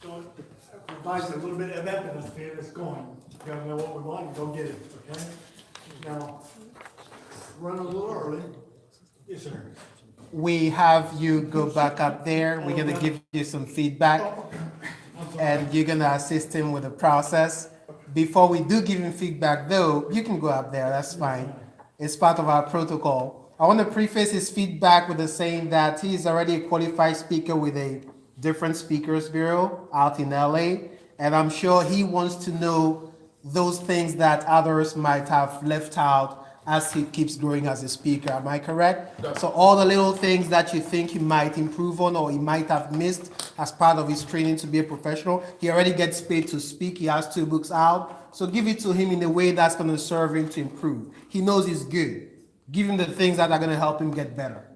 So it provides a little bit of evidence to get us going. You gotta know what we want and go get it, okay? Now, run a little early. Yes, sir. We have you go back up there. We're gonna give you some feedback, and you're gonna assist him with the process. Before we do give him feedback though, you can go up there, that's fine. It's part of our protocol. I want to preface his feedback with the saying that he is already a qualified speaker with a different speakers bureau out in LA. and I'm sure he wants to know those things that others might have left out as he keeps growing as a speaker. Am I correct? So all the little things that you think he might improve on or he might have missed as part of his training to be a professional, he already gets paid to speak. He has 2 books out. So give it to him in a way that's going to serve him to improve. He knows he's good. Give him the things that are going to help him get better.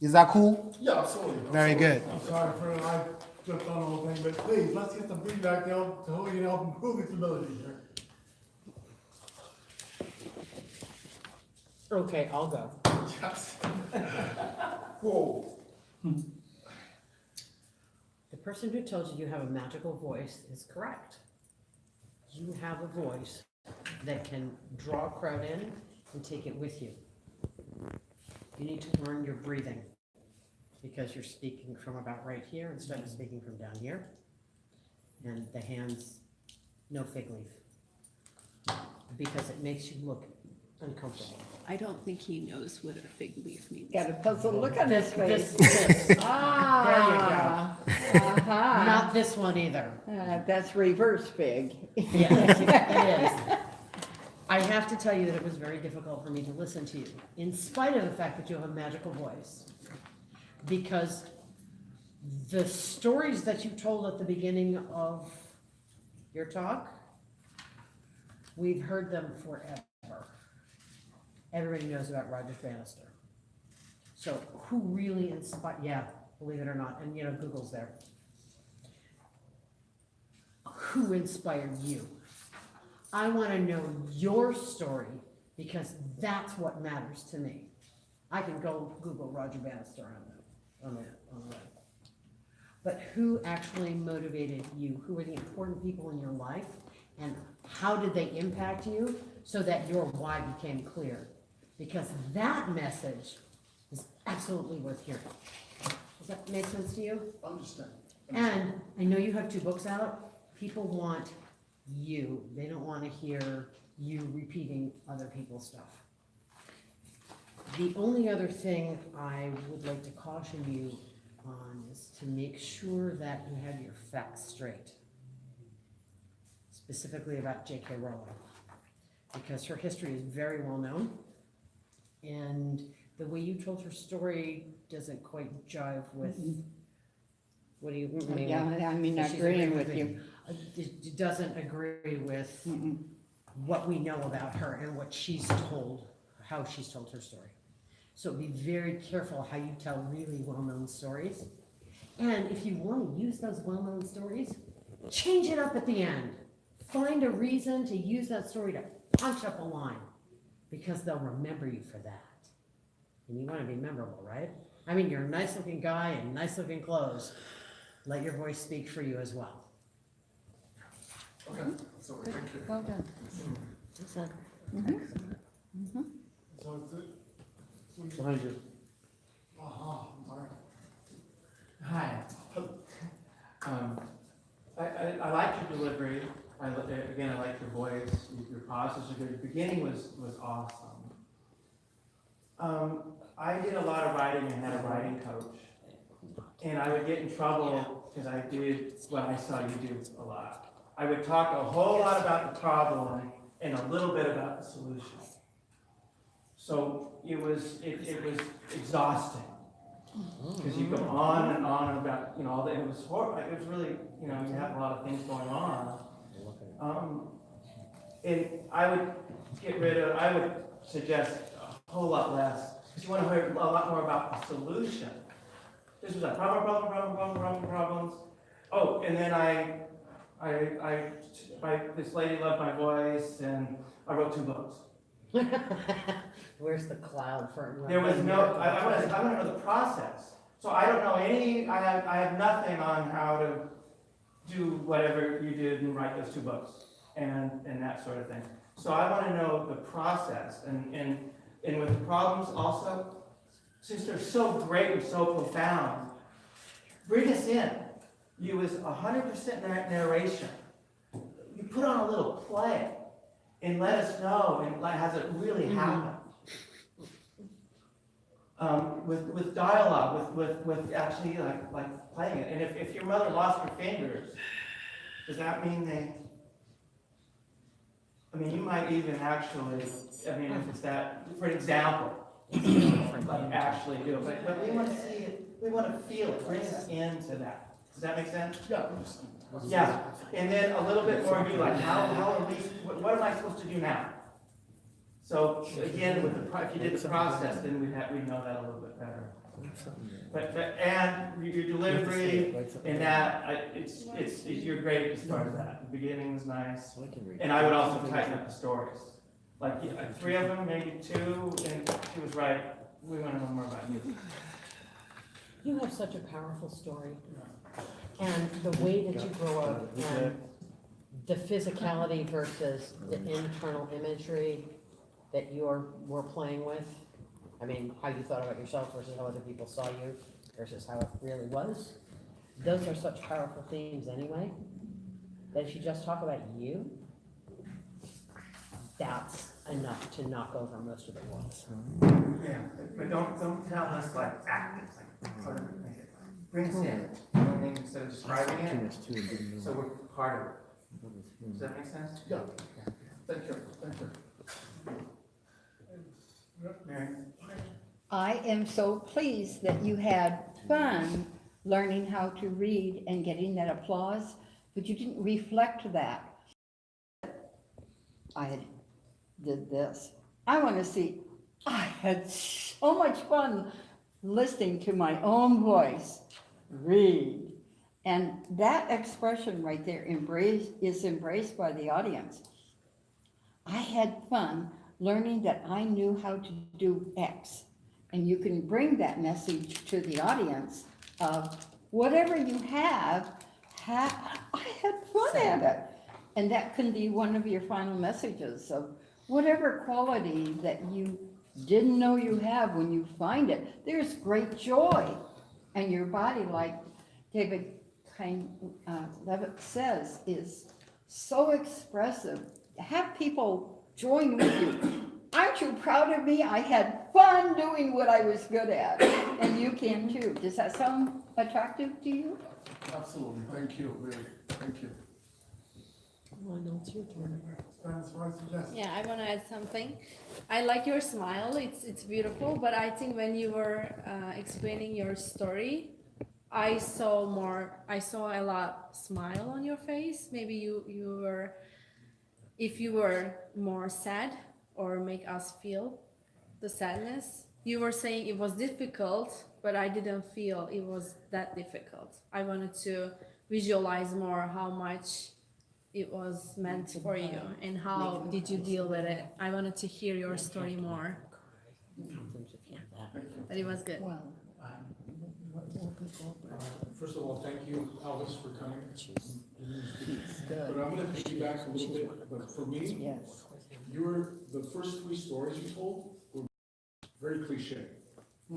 Is that cool? Yeah, absolutely. Very good. I'm sorry for, I jumped on the whole thing, but please, let's get some feedback down to how we can help improve his abilities here. Okay, I'll go. Yes. Whoa. The person who told you you have a magical voice is correct. You have a voice that can draw a crowd in and take it with you. You need to learn your breathing because you're speaking from about right here instead of speaking from down here. And the hands, no fig leaf. Because it makes you look uncomfortable. I don't think he knows what a fig leaf means. Got a puzzled look on his face. This. Ah. Uh-huh. Not this one either. That's reverse fig. Yes, it is. I have to tell you that it was very difficult for me to listen to you, in spite of the fact that you have a magical voice. Because the stories that you told at the beginning of your talk, we've heard them forever. Everybody knows about Roger Bannister. So who really inspired, yeah, believe it or not, and you know, Google's there. Who inspired you? I want to know your story because that's what matters to me. I can go Google Roger Bannister on the web. But who actually motivated you? Who were the important people in your life? And how did they impact you so that your why became clear? Because that message is absolutely worth hearing. Does that make sense to you? Understand. And I know you have 2 books out. People want you. They don't want to hear you repeating other people's stuff. The only other thing I would like to caution you on is to make sure that you have your facts straight. Specifically about J.K. Rowling. Because her history is very well known. And the way you told her story doesn't quite jive with, what do you mean? Yeah, I mean, She's agreeing with me. you. It doesn't agree with what we know about her and what she's told, how she's told her story. So be very careful how you tell really well-known stories. And if you want to use those well-known stories, change it up at the end. Find a reason to use that story to punch up a line, because they'll remember you for that. And you want to be memorable, right? I mean, you're a nice-looking guy in nice-looking clothes. Let your voice speak for you as well. Okay, so thank you. Well done. So it's it. Behind you. Aha, all right. Hi. I like your delivery. Again, I like your voice. Your pauses are good. The beginning was awesome. I did a lot of writing and had a writing coach. And I would get in trouble because I did what I saw you do a lot. I would talk a whole lot about the problem and a little bit about the solution. So it was exhausting. Because you go on and on about, you know, all that. It was horrible. It was really, you know, you have a lot of things going on. And I would suggest a whole lot less, because you want to hear a lot more about the solution. This was a problems. Oh, and then this lady loved my voice, and I wrote 2 books. Where's the cloud for? There was no, I want to know the process. So I don't know I have nothing on how to do whatever you did and write those 2 books and that sort of thing. So I want to know the process and with the problems also, since they're so great and so profound, bring us in. You was 100% narration. You put on a little play and let us know and has it really happened. With dialogue, with actually like playing it. And if your mother lost her fingers, does that mean I mean, you might even actually, I mean, if it's that, for example, like actually do it, but we want to see it, we want to feel it, bring us into that. Does that make sense? Yeah. Yeah, and then a little bit more, be like, how are we, what am I supposed to do now? So again, with the, if you did the process, then we'd know that a little bit better. But, and your delivery and that, you're great as far as that. The beginning was nice. And I would also tighten up the stories. Like, 3 of them, maybe 2, and she was right. We want to know more about you. You have such a powerful story. And the way that you grow up and the physicality versus the internal imagery that we're playing with. I mean, how you thought about yourself versus how other people saw you versus how it really was. Those are such powerful themes anyway, that if you just talk about you, that's enough to knock over most of the walls. Yeah, but don't tell us like act it, like sort of make it, bring us in, you know what I mean, instead of describing it, so we're part of it. Does that make sense? Yeah. Thank you, thank you. Mary? I am so pleased that you had fun learning how to read and getting that applause, but you didn't reflect that. I did this. I want to see, I had so much fun listening to my own voice read. And that expression right there is embraced by the audience. I had fun learning that I knew how to do X. And you can bring that message to the audience of whatever you have, I had fun at it. And that can be one of your final messages of whatever quality that you didn't know you have when you find it. There's great joy. And your body, like David Levitt says, is so expressive. Have people join with you. Aren't you proud of me? I had fun doing what I was good at, and you can too. Does that sound attractive to you? Absolutely, thank you, really, thank you. Well, now it's your turn. Yeah, I want to add something. I like your smile. It's beautiful, but I think when you were explaining your story, I saw a lot smile on your face. Maybe you were, if you were more sad or make us feel the sadness. You were saying it was difficult, but I didn't feel it was that difficult. I wanted to visualize more how much it was meant for you and how did you deal with it. I wanted to hear your story more, but it was good. Well, First of all, thank you, Alice, for coming. But I'm gonna piggyback a little bit, but for me, yes. the first 3 stories you told were very cliche.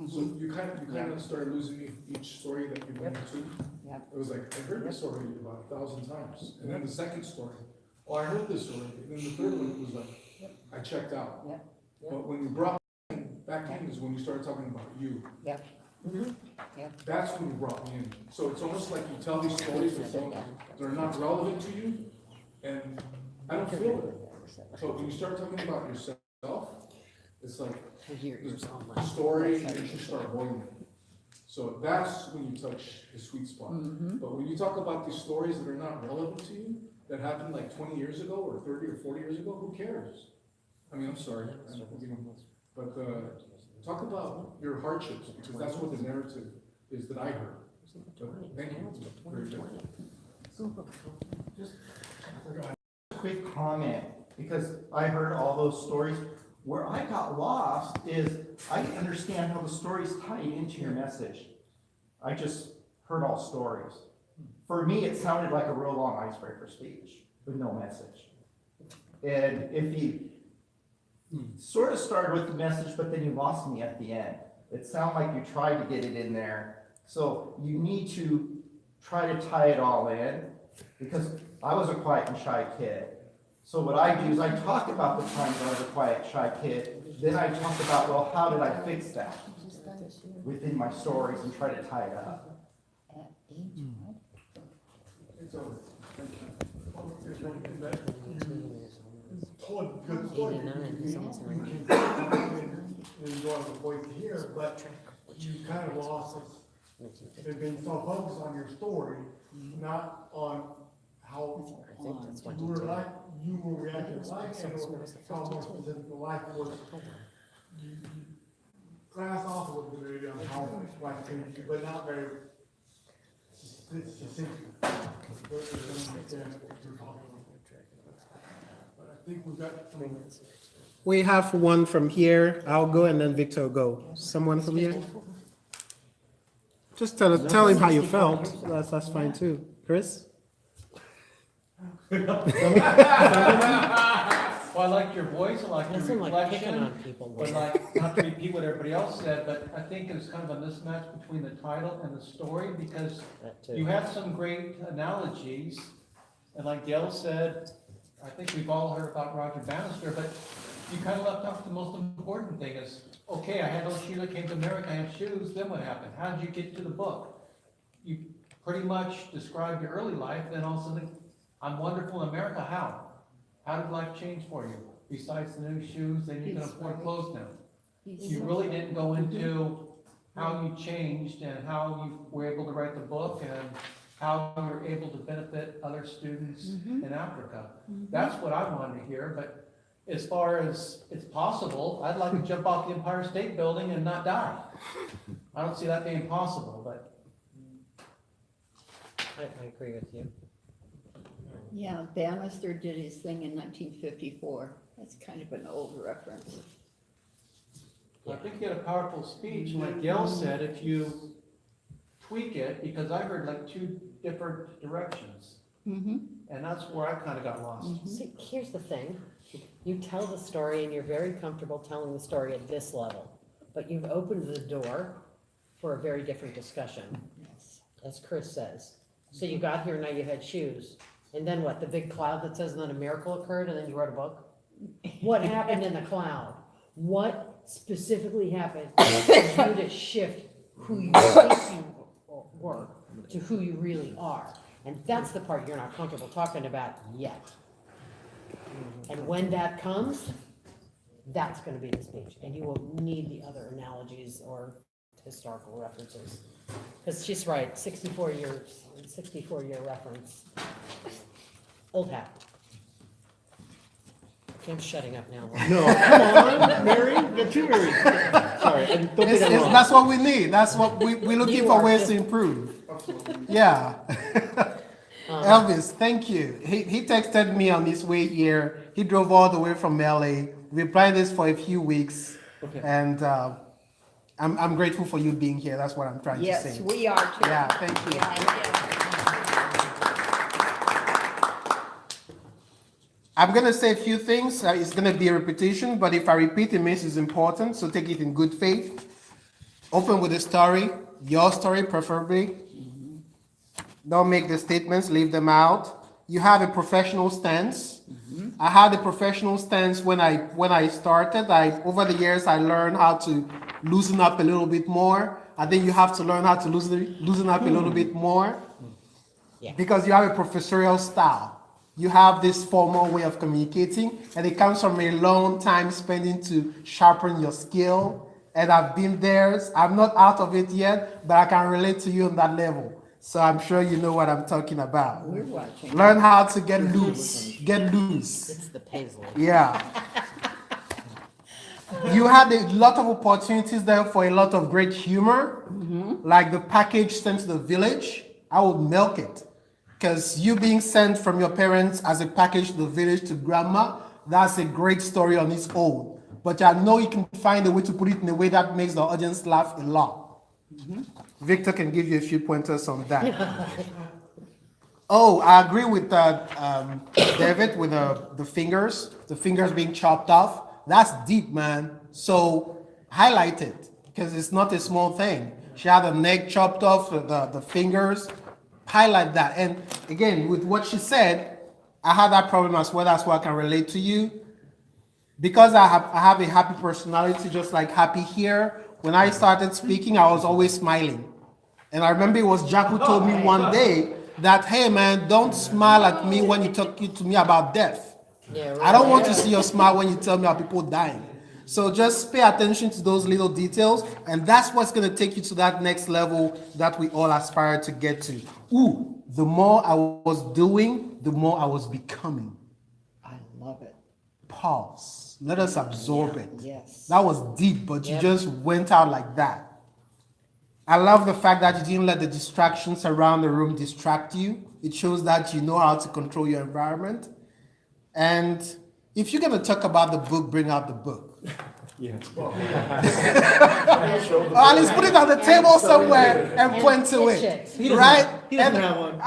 So you kind of started losing me each story that you went into. Yep. It was like, I heard this already about 1,000 times. And then the second story, oh, I heard this already. And then the third one was like, I checked out. Yep. But when you brought me back in is when you started talking about you. Yep. That's when you brought me in. So it's almost like you tell these stories that they're not relevant to you, and I don't feel it. So when you start talking about yourself, it's like the story and you start boiling. So that's when you touch the sweet spot. But when you talk about these stories that are not relevant to you, that happened like 20 years ago or 30 or 40 years ago, who cares? I mean, I'm sorry, but talk about your hardships, because that's what the narrative is that I heard. But thank you. Very good. Just a quick comment, because I heard all those stories. Where I got lost is I didn't understand how the stories tied into your message. I just heard all stories. For me, it sounded like a real long icebreaker speech with no message. And if you sort of started with the message, but then you lost me at the end. It sounded like you tried to get it in there. So you need to try to tie it all in, because I was a quiet and shy kid. So what I do is I talk about the times I was a quiet, shy kid. Then I talk about, well, how did I fix that within my stories and try to tie it up. It's over. Told good story. 89, You it's almost can 90. enjoy the voice here, but you kind of lost us. They've been so focused on your story, not on how I think that's what you he were did. like, you were reacting to life, and how more specific to life was. You glass off a little bit maybe on how life changed you, but not very succinct. But I think we've got some. We have one from here. I'll go and then Victor will go. Someone from here? Just tell him how you felt. That's fine too. Chris? Well, I like your voice, I like your Doesn't like picking reflection, on people. but like, not to repeat what everybody else said, but I think it's kind of a mismatch between the title and the story, because That too. you have some great analogies, and like Gail said, I think we've all heard about Roger Bannister, but you kind of left off the most important thing is, okay, I had no shoes, I came to America, I had shoes, then what happened? How did you get to the book? You pretty much described your early life, then all of a sudden, I'm wonderful in America, how? How did life change for you? Besides the new shoes, then you can afford clothes now. You really didn't go into how you changed and how you were able to write the book and how you were able to benefit other students in Africa. That's what I wanted to hear, but as far as it's possible, I'd like to jump off the Empire State Building and not die. I don't see that being possible, but I agree with you. Yeah, Bannister did his thing in 1954. That's kind of an old reference. I think you had a powerful speech, and like Gail said, if you tweak it, because I heard like two different directions, Mm-hmm. and that's where I kind of got lost. See, here's the thing. You tell the story and you're very comfortable telling the story at this level, but you've opened the door for a very different discussion, Yes. as Chris says. So you got here, now you had shoes. And then what, the big cloud that says, and then a miracle occurred, and then you wrote a book? What happened in the cloud? What specifically happened for you to shift who you think you were to who you really are? And that's the part you're not comfortable talking about yet. And when that comes, that's gonna be the speech, and you will need the other analogies or historical references. Because she's right, 64-year reference. Old hat. I'm shutting up now. No, come on, Mary, get you married. Sorry, and don't think I'm wrong. That's what we need. That's what we're looking You for are ways just- to improve. Yeah. Elvis, thank you. He texted me on his way here. He drove all the way from LA. We planned this for a few weeks, Okay. and I'm grateful for you being here. That's what I'm trying to Yes, say. we are too. Yeah, thank you. I'm gonna say a few things. It's gonna be a repetition, but if I repeat, it means it's important. So take it in good faith. Open with a story, your story preferably. Don't make the statements, leave them out. You have a professional stance. I had a professional stance when I started. Over the years I learned how to loosen up a little bit more. I think you have to learn how to loosen up a little bit more. Yeah. Because you have a professorial style. You have this formal way of communicating, and it comes from a long time spending to sharpen your skill. And I've been there. I'm not out of it yet, but I can relate to you on that level. So I'm sure you know what I'm talking about. We're watching. Learn how to get loose. Get loose. It's the Paisley. Yeah. You had a lot of opportunities there for a lot of great humor, like the package sent to the village. I would milk it. Because you being sent from your parents as a package to the village to grandma, that's a great story on its own. But I know you can find a way to put it in a way that makes the audience laugh a lot. Victor can give you a few pointers on that. Oh, I agree with David with the fingers being chopped off. That's deep, man. So highlight it, because it's not a small thing. She had the neck chopped off, the fingers. Highlight that. And again, with what she said, I had that problem as well. That's why I can relate to you. Because I have a happy personality, just like Happy here. When I started speaking, I was always smiling. And I remember it was Jack who told me one day that, hey man, don't smile at me when you talk to me about death. Yeah, I don't want to see your smile when you tell me about people dying. So just pay attention to those little details, and that's what's going to take you to that next level that we all aspire to get to. Ooh, the more I was doing, the more I was becoming. I love it. Pause. Let us absorb it. Yes. That was deep, but you Yep. just went out like that. I love the fact that you didn't let the distractions around the room distract you. It shows that you know how to control your environment. And if you're going to talk about the book, bring out the book. Yeah. Or at least put it on the table somewhere and point to pitch it. He doesn't- Right? he doesn't And have one.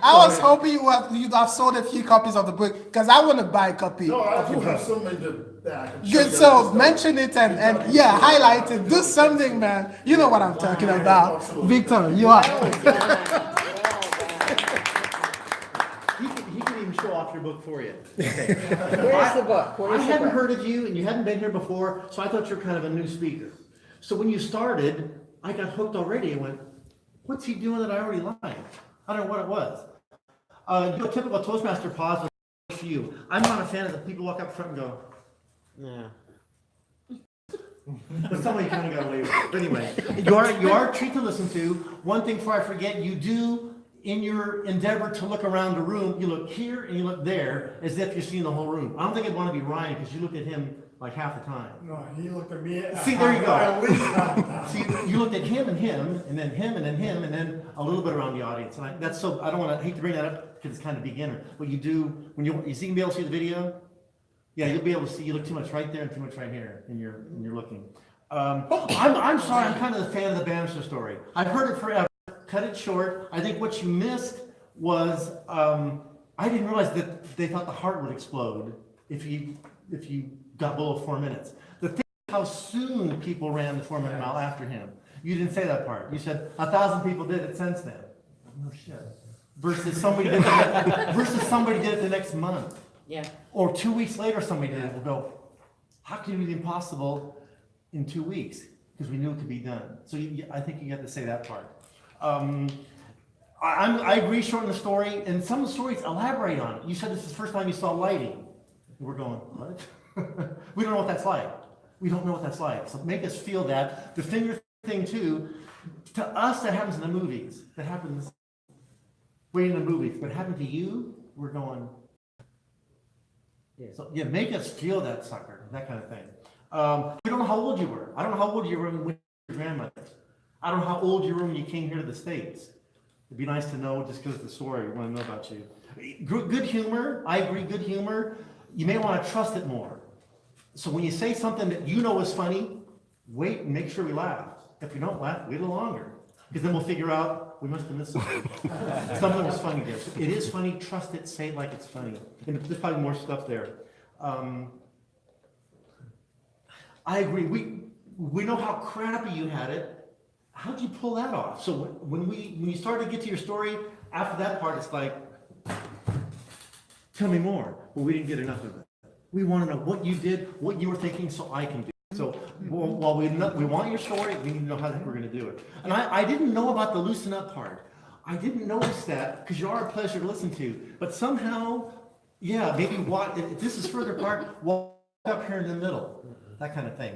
I was hoping you'd have sold a few copies of the book, because I want to buy a copy. No, I do have some in the back. Good, so mention it and yeah, highlight it. Do something, man. You know what I'm talking about. Victor, you are. He can even show off your book for you. Where's the book? I Where's the hadn't book? heard of you, and you hadn't been here before, so I thought you were kind of a new speaker. So when you started, I got hooked already and went, what's he doing that I already liked? I don't know what it was. You know, typical Toastmaster pause for you. I'm not a fan of the people walk up front and go, Yeah. but somebody kind of got away with it. But anyway, you are a treat to listen to. One thing before I forget, you do, in your endeavor to look around the room, you look here and you look there as if you're seeing the whole room. I don't think I'd want to be Ryan, because you look at him like half the time. No, he looked at me. See, there you go. At least half the time. See, you looked at him, and then him, and then him, and then a little bit around the audience. And I don't want to, hate to bring that up because it's kind of beginner. What you do, when you see, be able to see the video? Yeah, you'll be able to see, you look too much right there and too much right here, and you're looking. I'm sorry, I'm kind of a fan of the Bannister story. I've heard it forever. Cut it short. I think what you missed was, I didn't realize that they thought the heart would explode if you got below 4 minutes. The thing is how soon people ran the 4-minute mile after him. You didn't say that part. You said 1,000 people did it since then. No shit. Versus somebody did it the next month. Yeah. Or 2 weeks later, somebody did it. We'll go, how can it be the impossible in 2 weeks? Because we knew it could be done. So I think you have to say that part. I agree, shorten the story, and some of the stories elaborate on it. You said this is the first time you saw lighting. We're going, what? We don't know what that's like. We don't know what that's like. So make us feel that. The finger thing too, to us that happens in the movies. That happens way in the movies. But it happened to you, we're going, so yeah, make us feel that sucker, that kind of thing. We don't know how old you were. I don't know how old you were with your grandmother. I don't know how old you were when you came here to the States. It'd be nice to know just because of the story. We want to know about you. Good humor. I agree, good humor. You may want to trust it more. So when you say something that you know is funny, wait and make sure we laugh. If we don't laugh, wait a little longer. Because then we'll figure out we must have missed something. Something was funny there. So it is funny. Trust it. Say it like it's funny. And there's probably more stuff there. I agree. We know how crappy you had it. How'd you pull that off? So when you started to get to your story, after that part, it's like, tell me more. Well, we didn't get enough of it. We want to know what you did, what you were thinking, so I can do it. So while we want your story, we need to know how we're going to do it. And I didn't know about the loosen up part. I didn't notice that because you are a pleasure to listen to. But somehow, yeah, maybe if this is further apart, walk up here in the middle, that kind of thing.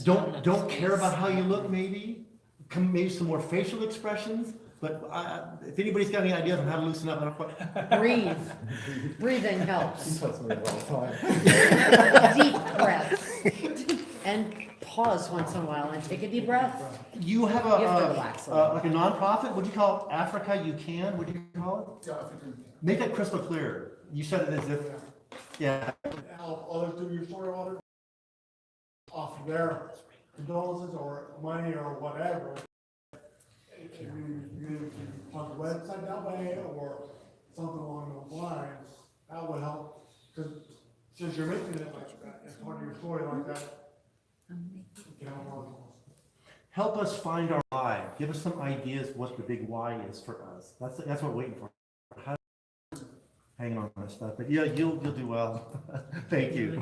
Don't care about how you look, maybe some more facial expressions. But if anybody's got any ideas on how to loosen up, I don't quite. Breathe. Breathing helps. Deep Deep breaths. And pause once in a while and take a deep breath. You have You have to relax a little. like a nonprofit. Would you call it Africa You Can? Would you call it? Yeah, I think we can. Make that crystal clear. You said it as if, yeah. Help others do your story, others off their condolences or money or whatever. If you on the website that way or something along those lines, that would help. Because since you're making it like that, it's part of your story like that. You can help others. Help us find our why. Give us some ideas what the big why is for us. That's what we're waiting for. Hanging on to that stuff. But yeah, you'll do well. Thank you.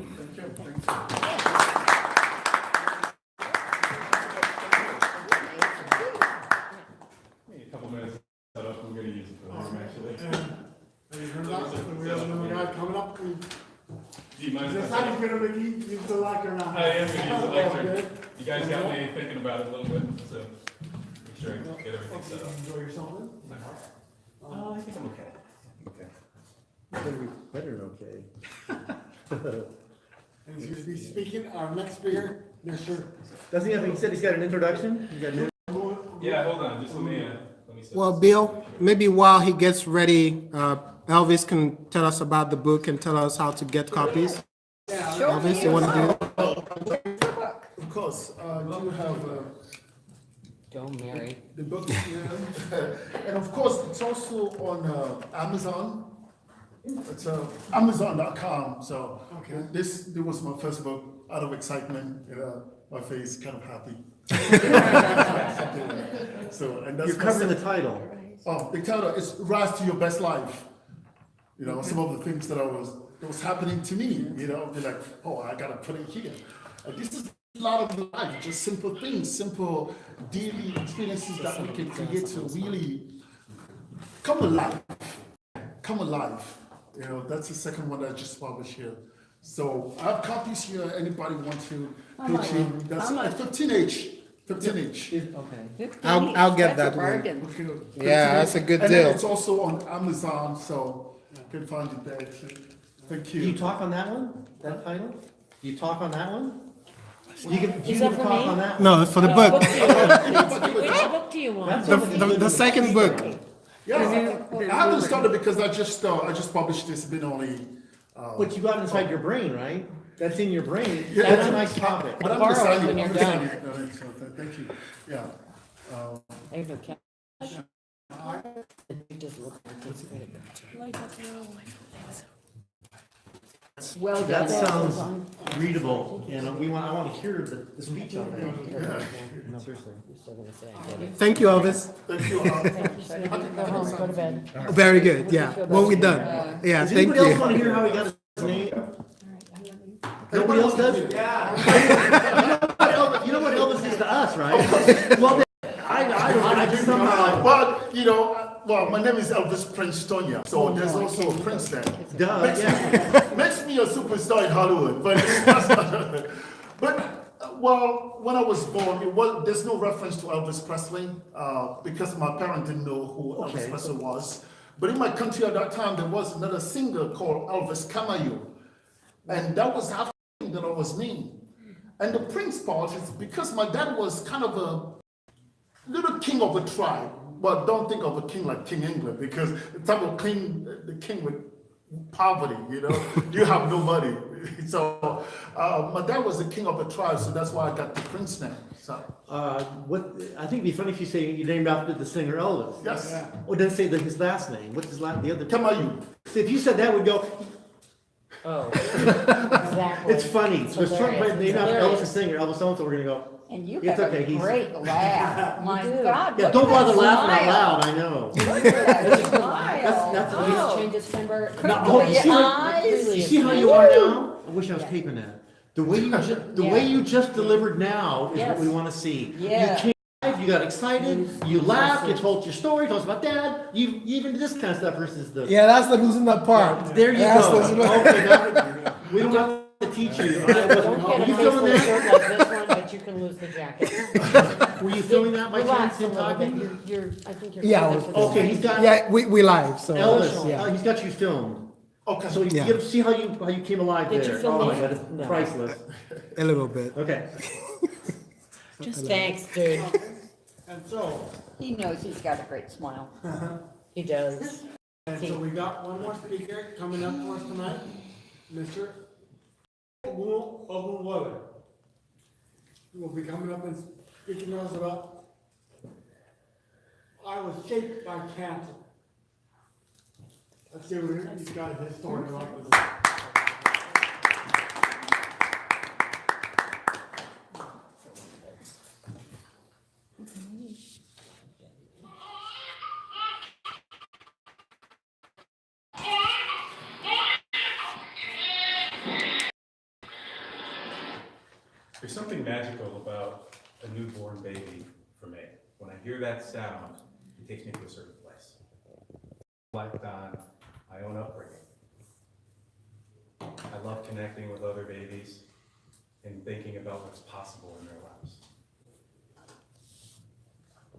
little bit, so make sure I get everything set up. Enjoy yourself then? I think I'm okay. Better than okay. And he's gonna be speaking, our next speaker, Mr. Doesn't he have, he said he's got an introduction? He's got an Yeah, hold on, just let me set Well, this Bill, up. maybe while he gets ready, Elvis can tell us about the book and tell us how to get copies. Elvis, you want to do that? Of course, I do have Go, Mary. the book here. And of course, it's also on Amazon. It's Amazon.com. So this was my first book. Out of excitement, my face kind of happy. So, and that's You're covering the title. Oh, the title is Rise to Your Best Life. You know, some of the things that was happening to me, you know, be like, oh, I gotta put it here. This is a lot of life, just simple things, simple daily experiences that we can create to really come alive. Come alive. You know, that's the second one that I just published here. So I have copies here. Anybody want to pitch in? That's a 15H. 15H. Okay. I'll get That's that a one. bargain. Okay. Yeah, that's a good And then deal. it's also on Amazon, so you can find it there too. Thank Do you you. talk on that one? That title? Do you talk on that one? You can, Is you that can for talk me? on that? No, for the Which book. book do you want? Which book do you want? The second book. Yeah, I haven't started because I just published this. It's been only. But you got it inside your brain, right? That's in your brain. Yeah. That's a nice topic. But I'm borrow it deciding. when you're I'm done. deciding. So, thank you. Yeah. I have no cash. It just looks like it's credit card. Well done. That sounds readable, and I want to hear the speech on that. No, seriously, you're still gonna say I did it. Thank you, Elvis. Thank you. Go home, go to bed. Very good, yeah. Well, we're done. Yeah, Does thank anybody else want to you. hear how he got his name? Nobody else does? Yeah. You know what Elvis is to us, right? Well, I just somehow, But you know, well, my name is Elvis Prince Tonya, so there's also a Prince there. duh, yeah. Makes me a superstar in Hollywood, but that's not. But well, when I was born, there's no reference to Elvis Presley because my parents didn't know who Elvis Presley was. But in my country at that time, there was another singer called Elvis Camayo, and that was after that I was named. And the Prince part is because my dad was kind of a little king of a tribe. But don't think of a king like King England, because the type of king, the king with poverty, you know, you have no money. So my dad was the king of a tribe, so that's why I got the Prince name. So What, I think it'd be funny if you say you named after the singer Elvis. yes, Or then say his last name. What's his last, the other? Camayo. So if you said that, we'd go, Oh, exactly. it's funny. So it's Hilarious. something named after Hilarious. Elvis the singer, Elvis so we're gonna go, And you It's have okay, a he's- great laugh. My God. yeah, look don't at bother that laughing out smile. loud, I know. Look at that smile. that's- Please Oh. change his timbre. Oh, you see how, Eyes. you see how you are now? I wish I was taping that. The way the way Yeah. you just delivered now is what Yes. we wanna see. Yeah. You came alive, you got excited, you laughed, you told your story, told us about dad, you even did this kind of stuff versus the. Yeah, that's the losing that part. There you That's go. the- Okay, now, we don't have to teach you. I Don't wasn't- get Were a you nice feeling little that? shirt like this one, but you can lose the jacket. Were you feeling that, my Relax chance a in little bit. talking? I think you're. Yeah, good for this. Okay, he's got Yeah, we live, so. Elvis, Yeah. he's got you filmed. Okay. So Yeah. you see how you came alive Did you there. film Oh my me? God, it's No. priceless. A little bit. Okay. Thanks, dude. And so, He knows he's got a great smile. He does. we got one more speaker coming up for us tonight, Mr. Ogunwoye. He will be coming up and speaking to us about I was shaped by cancer. Let's see what he's got his story about this. There's something magical about a newborn baby for me. When I hear that sound, it takes me to a certain place. Reflect on my own upbringing. I love connecting with other babies and thinking about what's possible in their lives.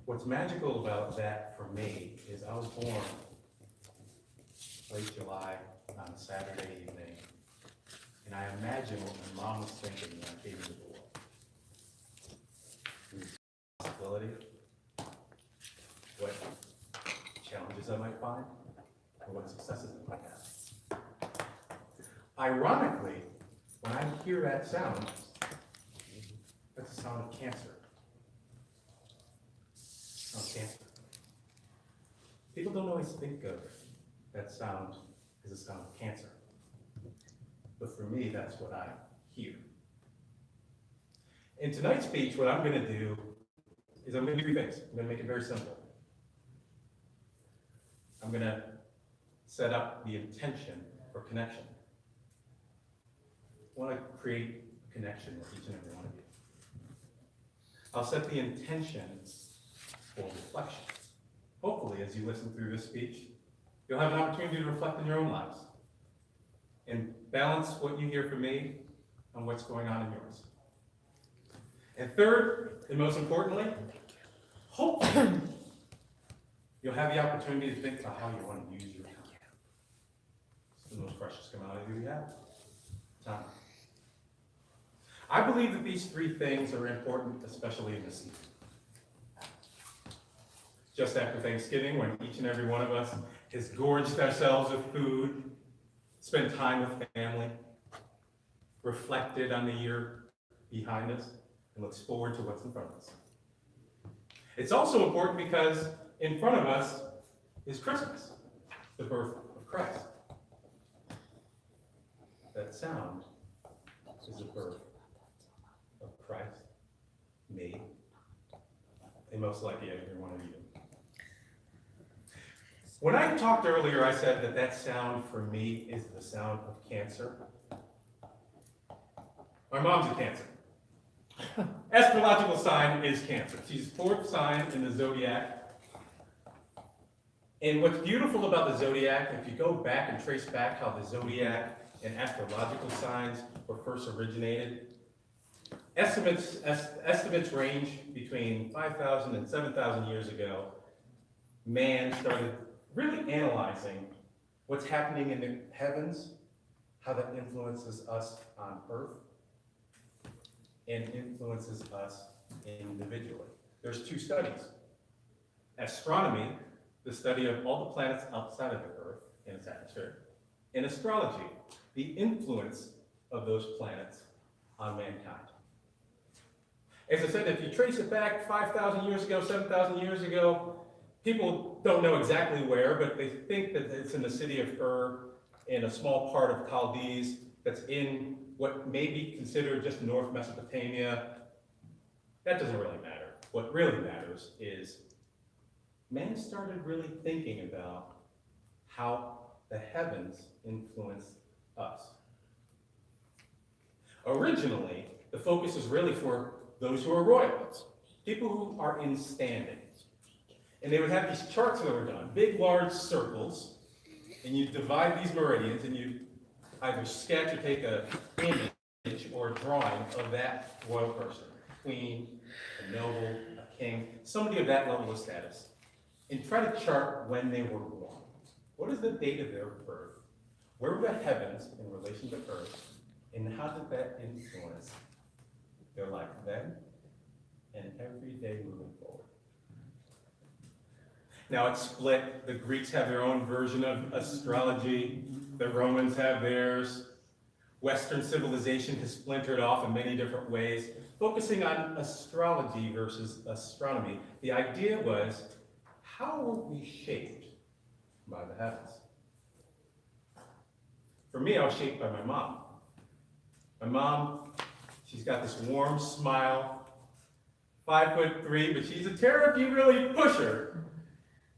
what's magical about that for me is I was born late July on a Saturday evening, and I imagine what my mom was thinking when I came into the world. Possibility, what challenges I might find, and what successes I might have. Ironically, when I hear that sound, that's the sound of cancer. Sound of cancer. People don't always think of that sound as a sound of cancer. But for me, that's what I hear. In tonight's speech, what I'm going to do is I'm going to do three things. I'm going to make it very simple. I'm going to set up the intention for connection. I want to create a connection with each and every one of you. I'll set the intention for reflection. Hopefully, as you listen through this speech, you'll have an opportunity to reflect on your own lives and balance what you hear from me on what's going on in yours. And third, and most importantly, hopefully, you'll have the opportunity to think about how you want to use your time. It's the most precious commodity we have, time. I believe that these three things are important, especially in this season. Just after Thanksgiving, when each and every one of us has gorged ourselves with food, spent time with family, reflected on the year behind us, and looks forward to what's in front of us. It's also important because in front of us is Christmas, the birth of Christ. That sound is the birth of Christ, me, and most likely every one of you. When I talked earlier, I said that that sound for me is the sound of cancer. My mom's a Cancer. Astrological sign is Cancer. She's fourth sign in the zodiac. And what's beautiful about the zodiac, if you go back and trace back how the zodiac and astrological signs were first originated, estimates range between 5,000 and 7,000 years ago. Man started really analyzing what's happening in the heavens, how that influences us on Earth, and influences us individually. There's two studies. Astronomy, the study of all the planets outside of the Earth and its atmosphere, and astrology, the influence of those planets on mankind. As I said, if you trace it back 5,000 years ago, 7,000 years ago, people don't know exactly where, but they think that it's in the city of Ur, in a small part of Chaldees, that's in what may be considered just North Mesopotamia. That doesn't really matter. What really matters is man started really thinking about how the heavens influence us. Originally, the focus is really for those who are royals, people who are in standing. And they would have these charts that were done, big, large circles, and you divide these meridians, and you either sketch or take an image or a drawing of that royal person, queen, a noble, a king, somebody of that level of status, and try to chart when they were born. What is the date of their birth? Where were the heavens in relation to Earth? And how did that influence their life then and every day moving forward? Now it's split. The Greeks have their own version of astrology. The Romans have theirs. Western civilization has splintered off in many different ways, focusing on astrology versus astronomy. The idea was, how were we shaped by the heavens? For me, I was shaped by my mom. My mom, she's got this warm smile, 5'3", but she's a terror if you really push her.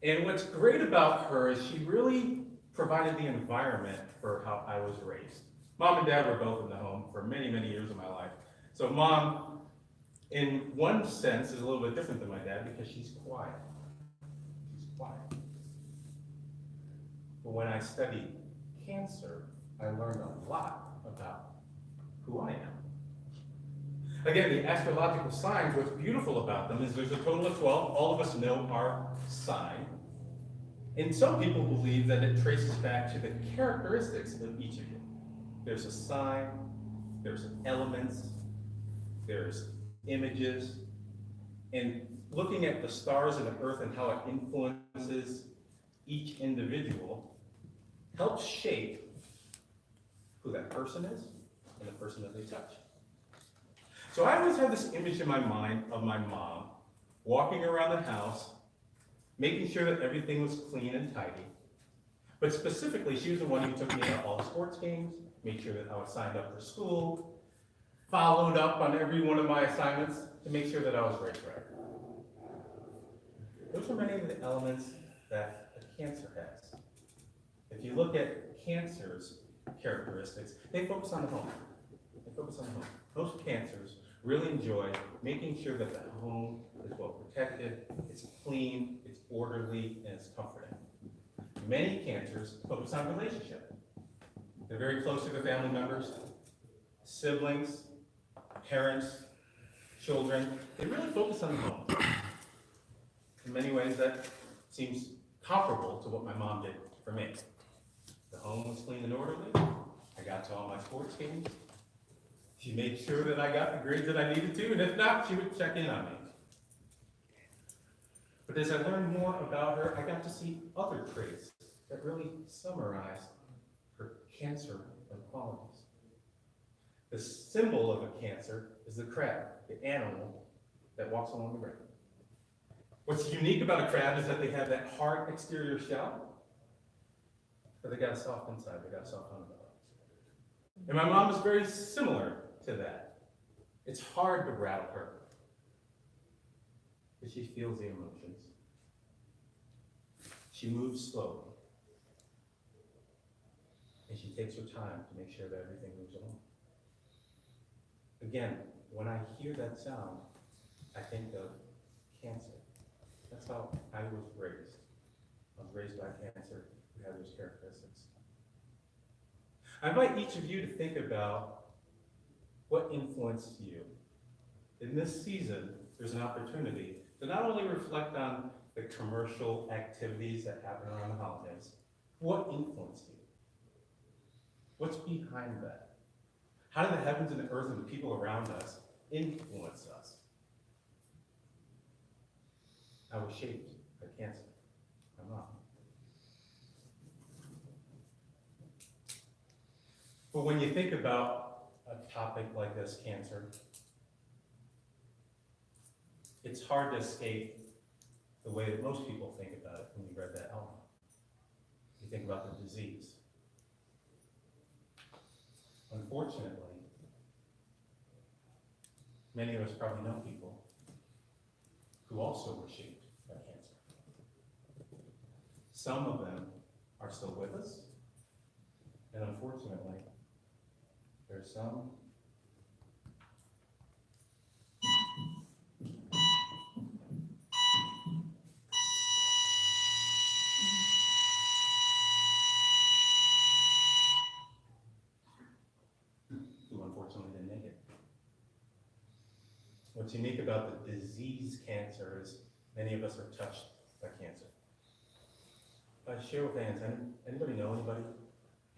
And what's great about her is she really provided the environment for how I was raised. Mom and dad were both in the home for many, many years of my life. So mom, in one sense, is a little bit different than my dad because she's quiet. She's quiet. But when I studied cancer, I learned a lot about who I am. Again, the astrological signs, what's beautiful about them is there's a total of 12. All of us know our sign. And some people believe that it traces back to the characteristics of each of you. There's a sign, there's elements, there's images, and looking at the stars and the earth and how it influences each individual helps shape who that person is and the person that they touch. So I always have this image in my mind of my mom walking around the house, making sure that everything was clean and tidy. But specifically, she was the one who took me to all the sports games, made sure that I was signed up for school, followed up on every one of my assignments to make sure that I was raised right. Those are many of the elements that a Cancer has. If you look at Cancer's characteristics, they focus on the home. They focus on the home. Most Cancers really enjoy making sure that the home is well protected, it's clean, it's orderly, and it's comforting. Many Cancers focus on relationship. They're very close to their family members, siblings, parents, children. They really focus on the home. In many ways, that seems comparable to what my mom did for me. The home was clean and orderly. I got to all my sports games. She made sure that I got the grades that I needed to, and if not, she would check in on me. But as I learned more about her, I got to see other traits that really summarize her Cancer qualities. The symbol of a Cancer is the crab, the animal that walks along the river. What's unique about a crab is that they have that hard exterior shell, but they got a soft inside, they got a soft underbelly. And my mom is very similar to that. It's hard to rattle her, but she feels the emotions. She moves slowly, and she takes her time to make sure that everything moves along. Again, when I hear that sound, I think of Cancer. That's how I was raised. I was raised by Cancer who had those characteristics. I invite each of you to think about what influenced you. In this season, there's an opportunity to not only reflect on the commercial activities that happen around the holidays, what influenced you? What's behind that? How do the heavens and the earth and the people around us influence us? I was shaped by Cancer. I'm not. But when you think about a topic like this, Cancer, it's hard to escape the way that most people think about it when you read that element. You think about the disease. Unfortunately, many of us probably know people who also were shaped by Cancer. Some of them are still with us, and unfortunately, there's some who unfortunately didn't make it. What's unique about the disease Cancer is many of us are touched by Cancer. By show of hands, anybody know anybody?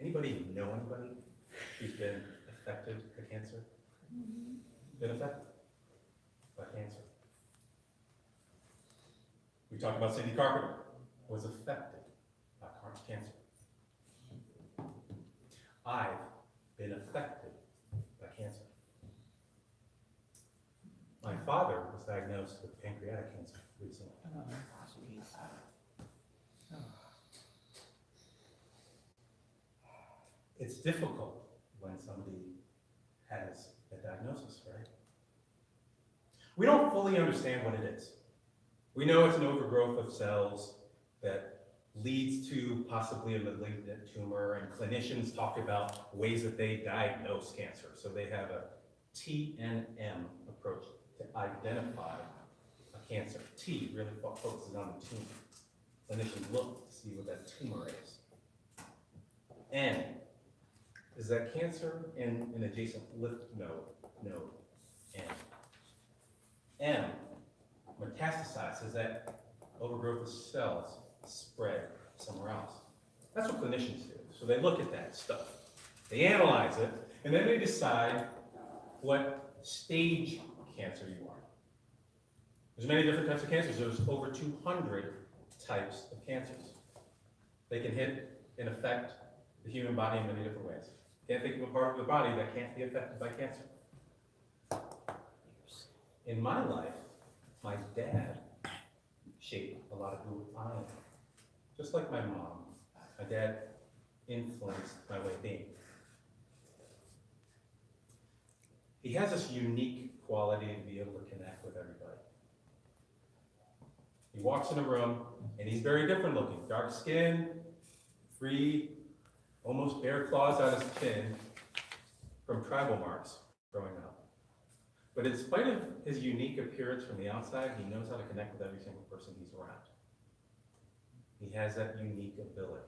Anybody know anybody who's been affected by Cancer? Been affected by Cancer? We talked about Cindy Carpenter, was affected by Cancer. I've been affected by Cancer. My father was diagnosed with pancreatic cancer recently. It's difficult when somebody has a diagnosis, right? We don't fully understand what it is. We know it's an overgrowth of cells that leads to possibly a malignant tumor, and clinicians talk about ways that they diagnose cancer. So they have a TNM approach to identify a cancer. T really focuses on the tumor. Clinicians look to see what that tumor is. N is that cancer in an adjacent lymph node. M, metastasize, is that overgrowth of cells spread somewhere else. That's what clinicians do. So they look at that stuff, they analyze it, and then they decide what stage cancer you are. There's many different types of cancers. There's over 200 types of cancers. They can hit and affect the human body in many different ways. Can't think of a part of the body that can't be affected by cancer. In my life, my dad shaped a lot of who I am. Just like my mom, my dad influenced my way of being. He has this unique quality to be able to connect with everybody. He walks in a room, and he's very different looking. Dark skin, 3 almost bare claws on his chin from tribal marks growing up. But in spite of his unique appearance from the outside, he knows how to connect with every single person he's around. He has that unique ability.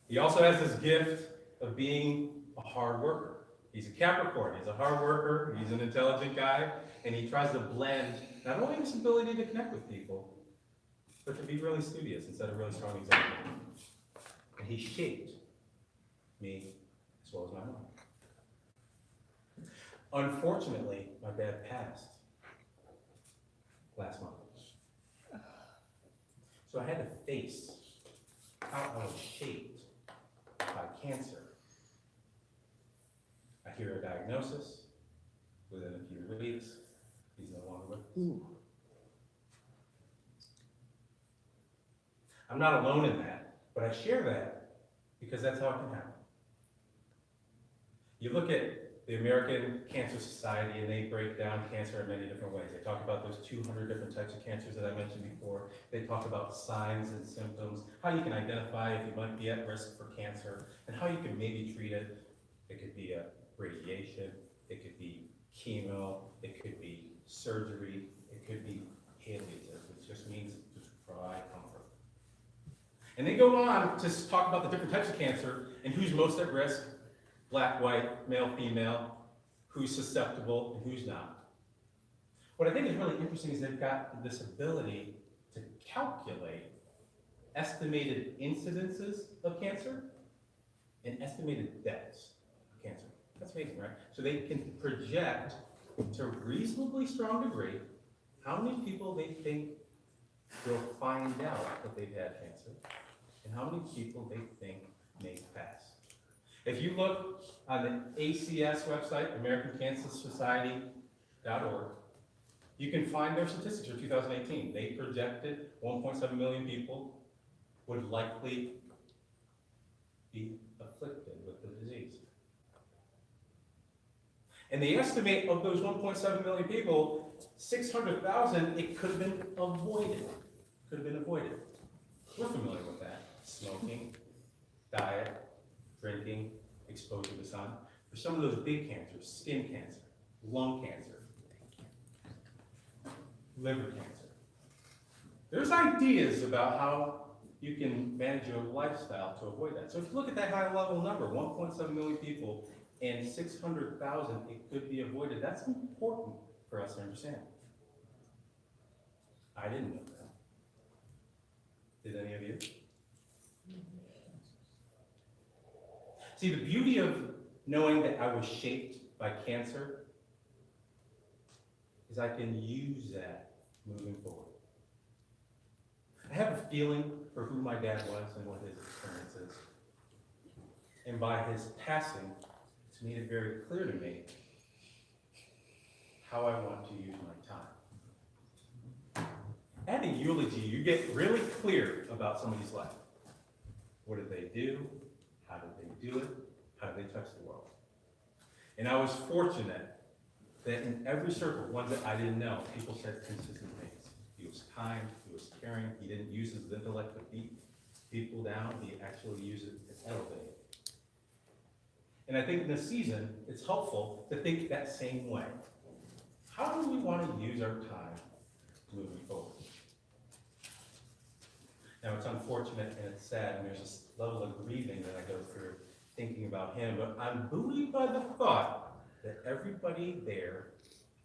He also has this gift of being a hard worker. He's a Capricorn, he's a hard worker, he's an intelligent guy, and he tries to blend not only his ability to connect with people, but to be really studious and set a really strong example. And he shaped me as well as my mom. Unfortunately, my dad passed last month. So I had to face how I was shaped by cancer. I hear a diagnosis, within a few weeks, he's no longer with us. I'm not alone in that, but I share that because that's how it can happen. You look at the American Cancer Society and they break down cancer in many different ways. They talk about those 200 different types of cancers that I mentioned before. They talk about signs and symptoms, how you can identify if you might be at risk for cancer, and how you can maybe treat it. It could be a radiation, it could be chemo, it could be surgery, it could be palliative, which just means to provide comfort. And they go on to talk about the different types of cancer and who's most at risk, black, white, male, female, who's susceptible and who's not. What I think is really interesting is they've got this ability to calculate estimated incidences of cancer and estimated deaths of cancer. That's amazing, right? So they can project to a reasonably strong degree how many people they think will find out that they've had cancer and how many people they think may pass. If you look on the ACS website, American Cancer Society.org, you can find their statistics for 2018. They projected 1.7 million people would likely be afflicted with the disease. And they estimate of those 1.7 million people, 600,000, it could have been avoided. Could have been avoided. We're familiar with that. Smoking, diet, drinking, exposure to the sun. For some of those big cancers, skin cancer, lung cancer, liver cancer. There's ideas about how you can manage your lifestyle to avoid that. So if you look at that high level number, 1.7 million people and 600,000, it could be avoided. That's important for us to understand. I didn't know that. Did any of you? See, the beauty of knowing that I was shaped by cancer is I can use that moving forward. I have a feeling for who my dad was and what his experience is. And by his passing, it's made it very clear to me how I want to use my time. At a eulogy, you get really clear about somebody's life. What did they do? How did they do it? How did they touch the world? And I was fortunate that in every circle, ones that I didn't know, people said consistent things. He was kind, he was caring, he didn't use his intellect to beat people down, he actually used it to elevate. And I think in this season, it's helpful to think that same way. How do we want to use our time moving forward? Now, it's unfortunate and it's sad, and there's this level of grieving that I go through thinking about him, but I'm buoyed by the thought that everybody there,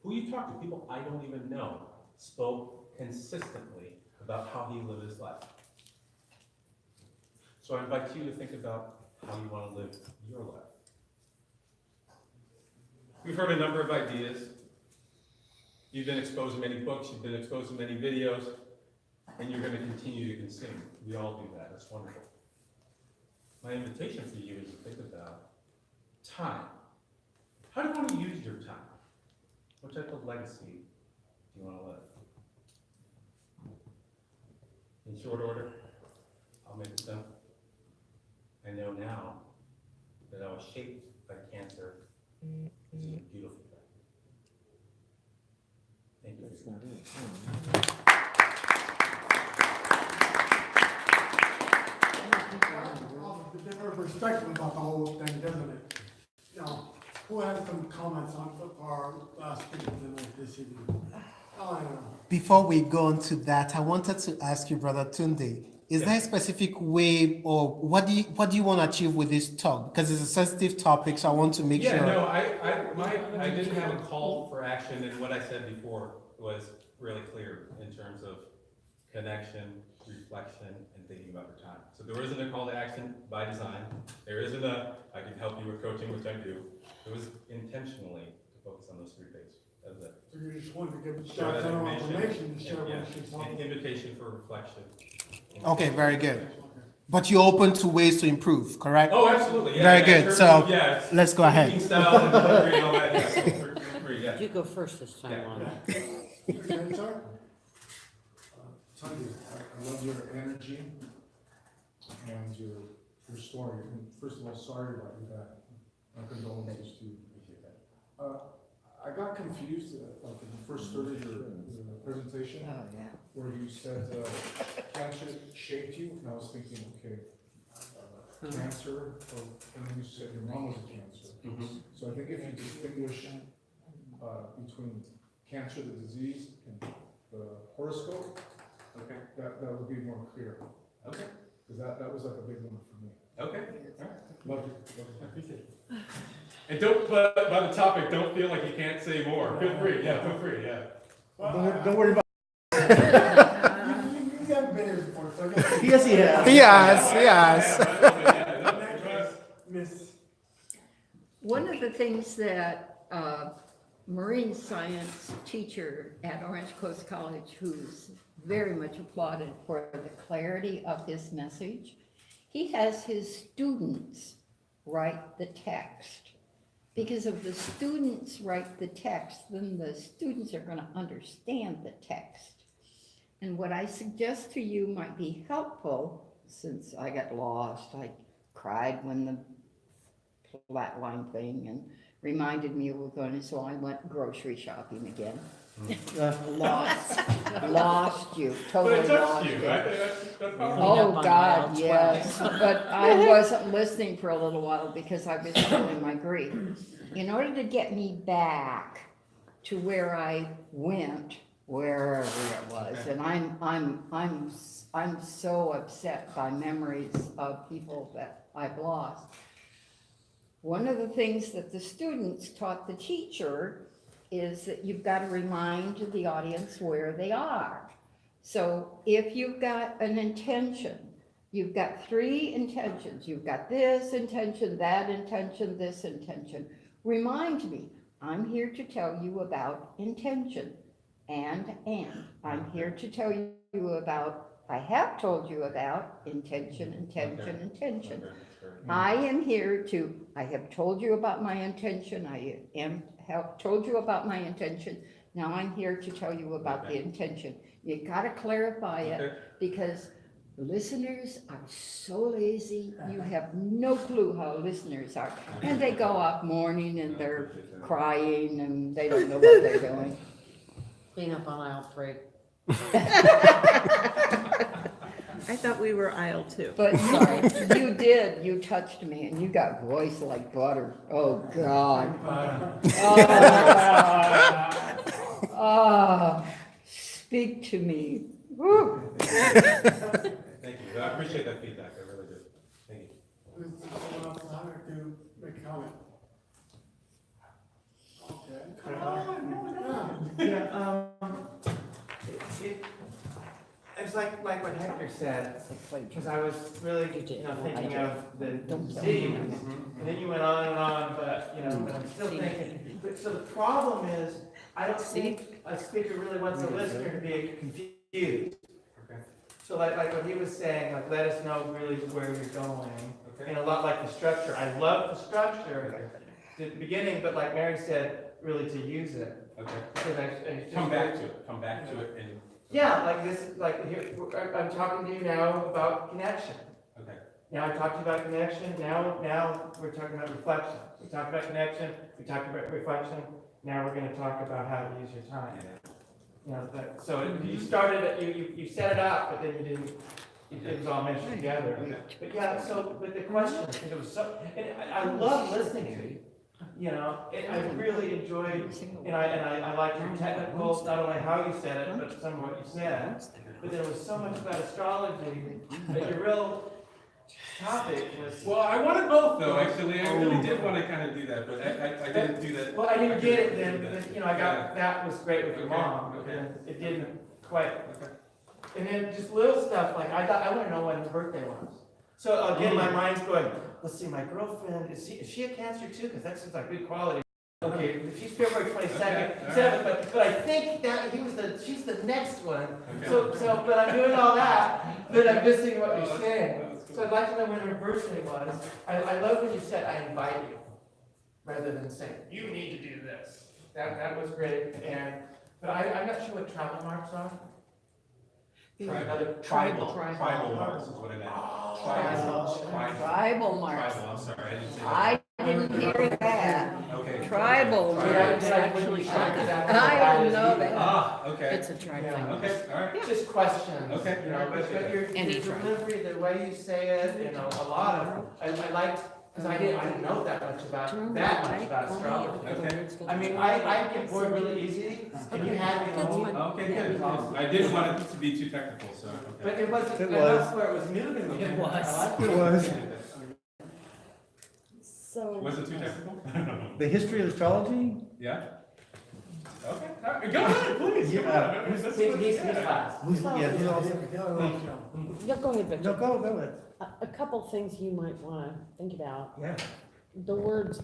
who you talk to, people I don't even know, spoke consistently about how he lived his life. So I invite you to think about how you want to live your life. We've heard a number of ideas. You've been exposed to many books, you've been exposed to many videos, and you're going to continue to consume. We all do that. That's wonderful. My invitation for you is to think about time. How do you want to use your time? What type of legacy do you want to live? In short order, I'll make it simple. I know now that I was shaped by cancer, which is a beautiful thing. Thank you. A different perspective about the whole thing, doesn't it? Now, who has some comments on our last speaker this evening? Oh, I don't know. Before we go on to that, I wanted to ask you, Brother Tunde, is there a specific way, or what do you want to achieve with this talk? Because it's a sensitive topic, so I want to make sure. Yeah, no, I didn't have a call for action, and what I said before was really clear in terms of connection, reflection, and thinking about your time. So there isn't a call to action by design. There isn't I can help you with coaching, which I do. It was intentionally to focus on those 3 things. That's it. So you just wanted to give Share that general information to share Yeah, what she's an talking about. invitation for reflection. Okay, very good. But you're open to ways to improve, correct? Oh, absolutely. Yeah, Very yeah, good. in terms So, of, yeah, it's let's go ahead. speaking style and delivery and all that. Yeah, so feel free, yeah. You go first this time, Yeah. Lon. Okay, sir? Tunde, I love your energy and your story. And first of all, sorry about your dad. My condolences to you. I got confused, like in the first third of your presentation, Oh, yeah. where you said cancer shaped you, and I was thinking, okay, cancer, and then you said your mom was a cancer. Mhm. So I think if you distinguish between cancer, the disease, and the horoscope, Okay. that would be more clear. Okay. Because that was like a big one for me. Okay. Love you. I appreciate it. And don't, but by the topic, don't feel like you can't say more. Feel free, yeah, feel free, yeah. Don't worry about. You haven't been here before, so I guess. Yes, he has. Next, Miss. One of the things that marine science teacher at Orange Coast College, who's very much applauded for the clarity of his message, he has his students write the text. Because if the students write the text, then the students are going to understand the text. And what I suggest to you might be helpful, since I got lost, I cried when the flatline thing and reminded me we were going, so I went grocery shopping again. Lost you, But totally it lost touched you. you, right? That's powerful. Oh, Up on God, aisle yes, but I wasn't listening for a little while because I was feeling my grief. In order to get me back to where I went, wherever it was, and I'm so upset by memories of people that I've lost. One of the things that the students taught the teacher is that you've got to remind the audience where they are. So if you've got an intention, you've got 3 intentions. You've got this intention, that intention, this intention. Remind me, I'm here to tell you about intention. And I'm here to tell you about, I have told you about intention. I am here to, I have told you about my intention. Have told you about my intention. Now I'm here to tell you about the intention. You gotta clarify it because listeners are so lazy. You have no clue how listeners are. And they go off mourning and they're crying and they don't know what they're doing. Clean up on aisle 3. I thought we were aisle 2. But you did, you touched me and you got voice like butter. Oh, God. Speak to me. Woo. Thank you. I appreciate that feedback. I really do. Thank you. Does someone else have to make a comment? Yeah, it's like what Hector said, because I was really, thinking of the city, and then you went on, but, but I'm still thinking. But, so the problem is, I don't think a speaker really wants a listener to be confused. Okay. So like what he was saying, like, let us know really where you're going, and a lot like the structure. I love the structure at the beginning, but like Mary said, really to use it. Okay. Because I Come back to it and, yeah, like this, like here, I'm talking to you now about connection. okay. Now I talked to you about connection, now we're talking about reflection. We talked about connection, we talked about reflection, now we're gonna talk about how to use your time. So you started it, you set it up, but then you didn't, it was all meshed together. But yeah, but the question, because it was so, and I love listening to you. I really enjoyed, and I liked your technical, not only how you said it, but some of what you said. But there was so much about astrology, that your real topic was. Well, I wanted both though, actually, I really did want to kind of do that, but I didn't do that. Well, I didn't get it then, I got, that was great with your mom, but Okay. then it didn't quite. And then just little stuff, like, I want to know when her birthday was. So again, my mind's going, let's see, my girlfriend, is she a Cancer too? Because that seems like good quality. Okay, she's February 22nd, but I think that she's the next one. Okay. So, but I'm doing all that, but I'm missing what you're saying. So I'd like to know when her birthday was. I love when you said, I invite you, rather than saying, you need to do this. That was great, but I'm not sure what travel marks are. Tribal marks is what I meant. Tribal marks. Tribal, I'm sorry, I didn't say that. I didn't hear that. Okay. Tribal marks. Actually, I didn't know that. Ah, okay. It's a tribe thing. Okay, all right. Just questions. Okay. But your Any tribe. delivery, the way you say it, a lot of, I liked, because I didn't know that much about astrology. Okay. I mean, I get bored really easy, and you had me on. Okay, good. I didn't want it to be too technical, so, But okay. it wasn't, It that's where it was new to me. It was. I liked It was. So. Was it too technical? The history of astrology? Yeah? Okay, all right, go ahead, please. Come on. He's fast. Yeah, he's also. Yeah, go ahead, Victor. No, go ahead. A couple things you might wanna think about. Yeah. The words,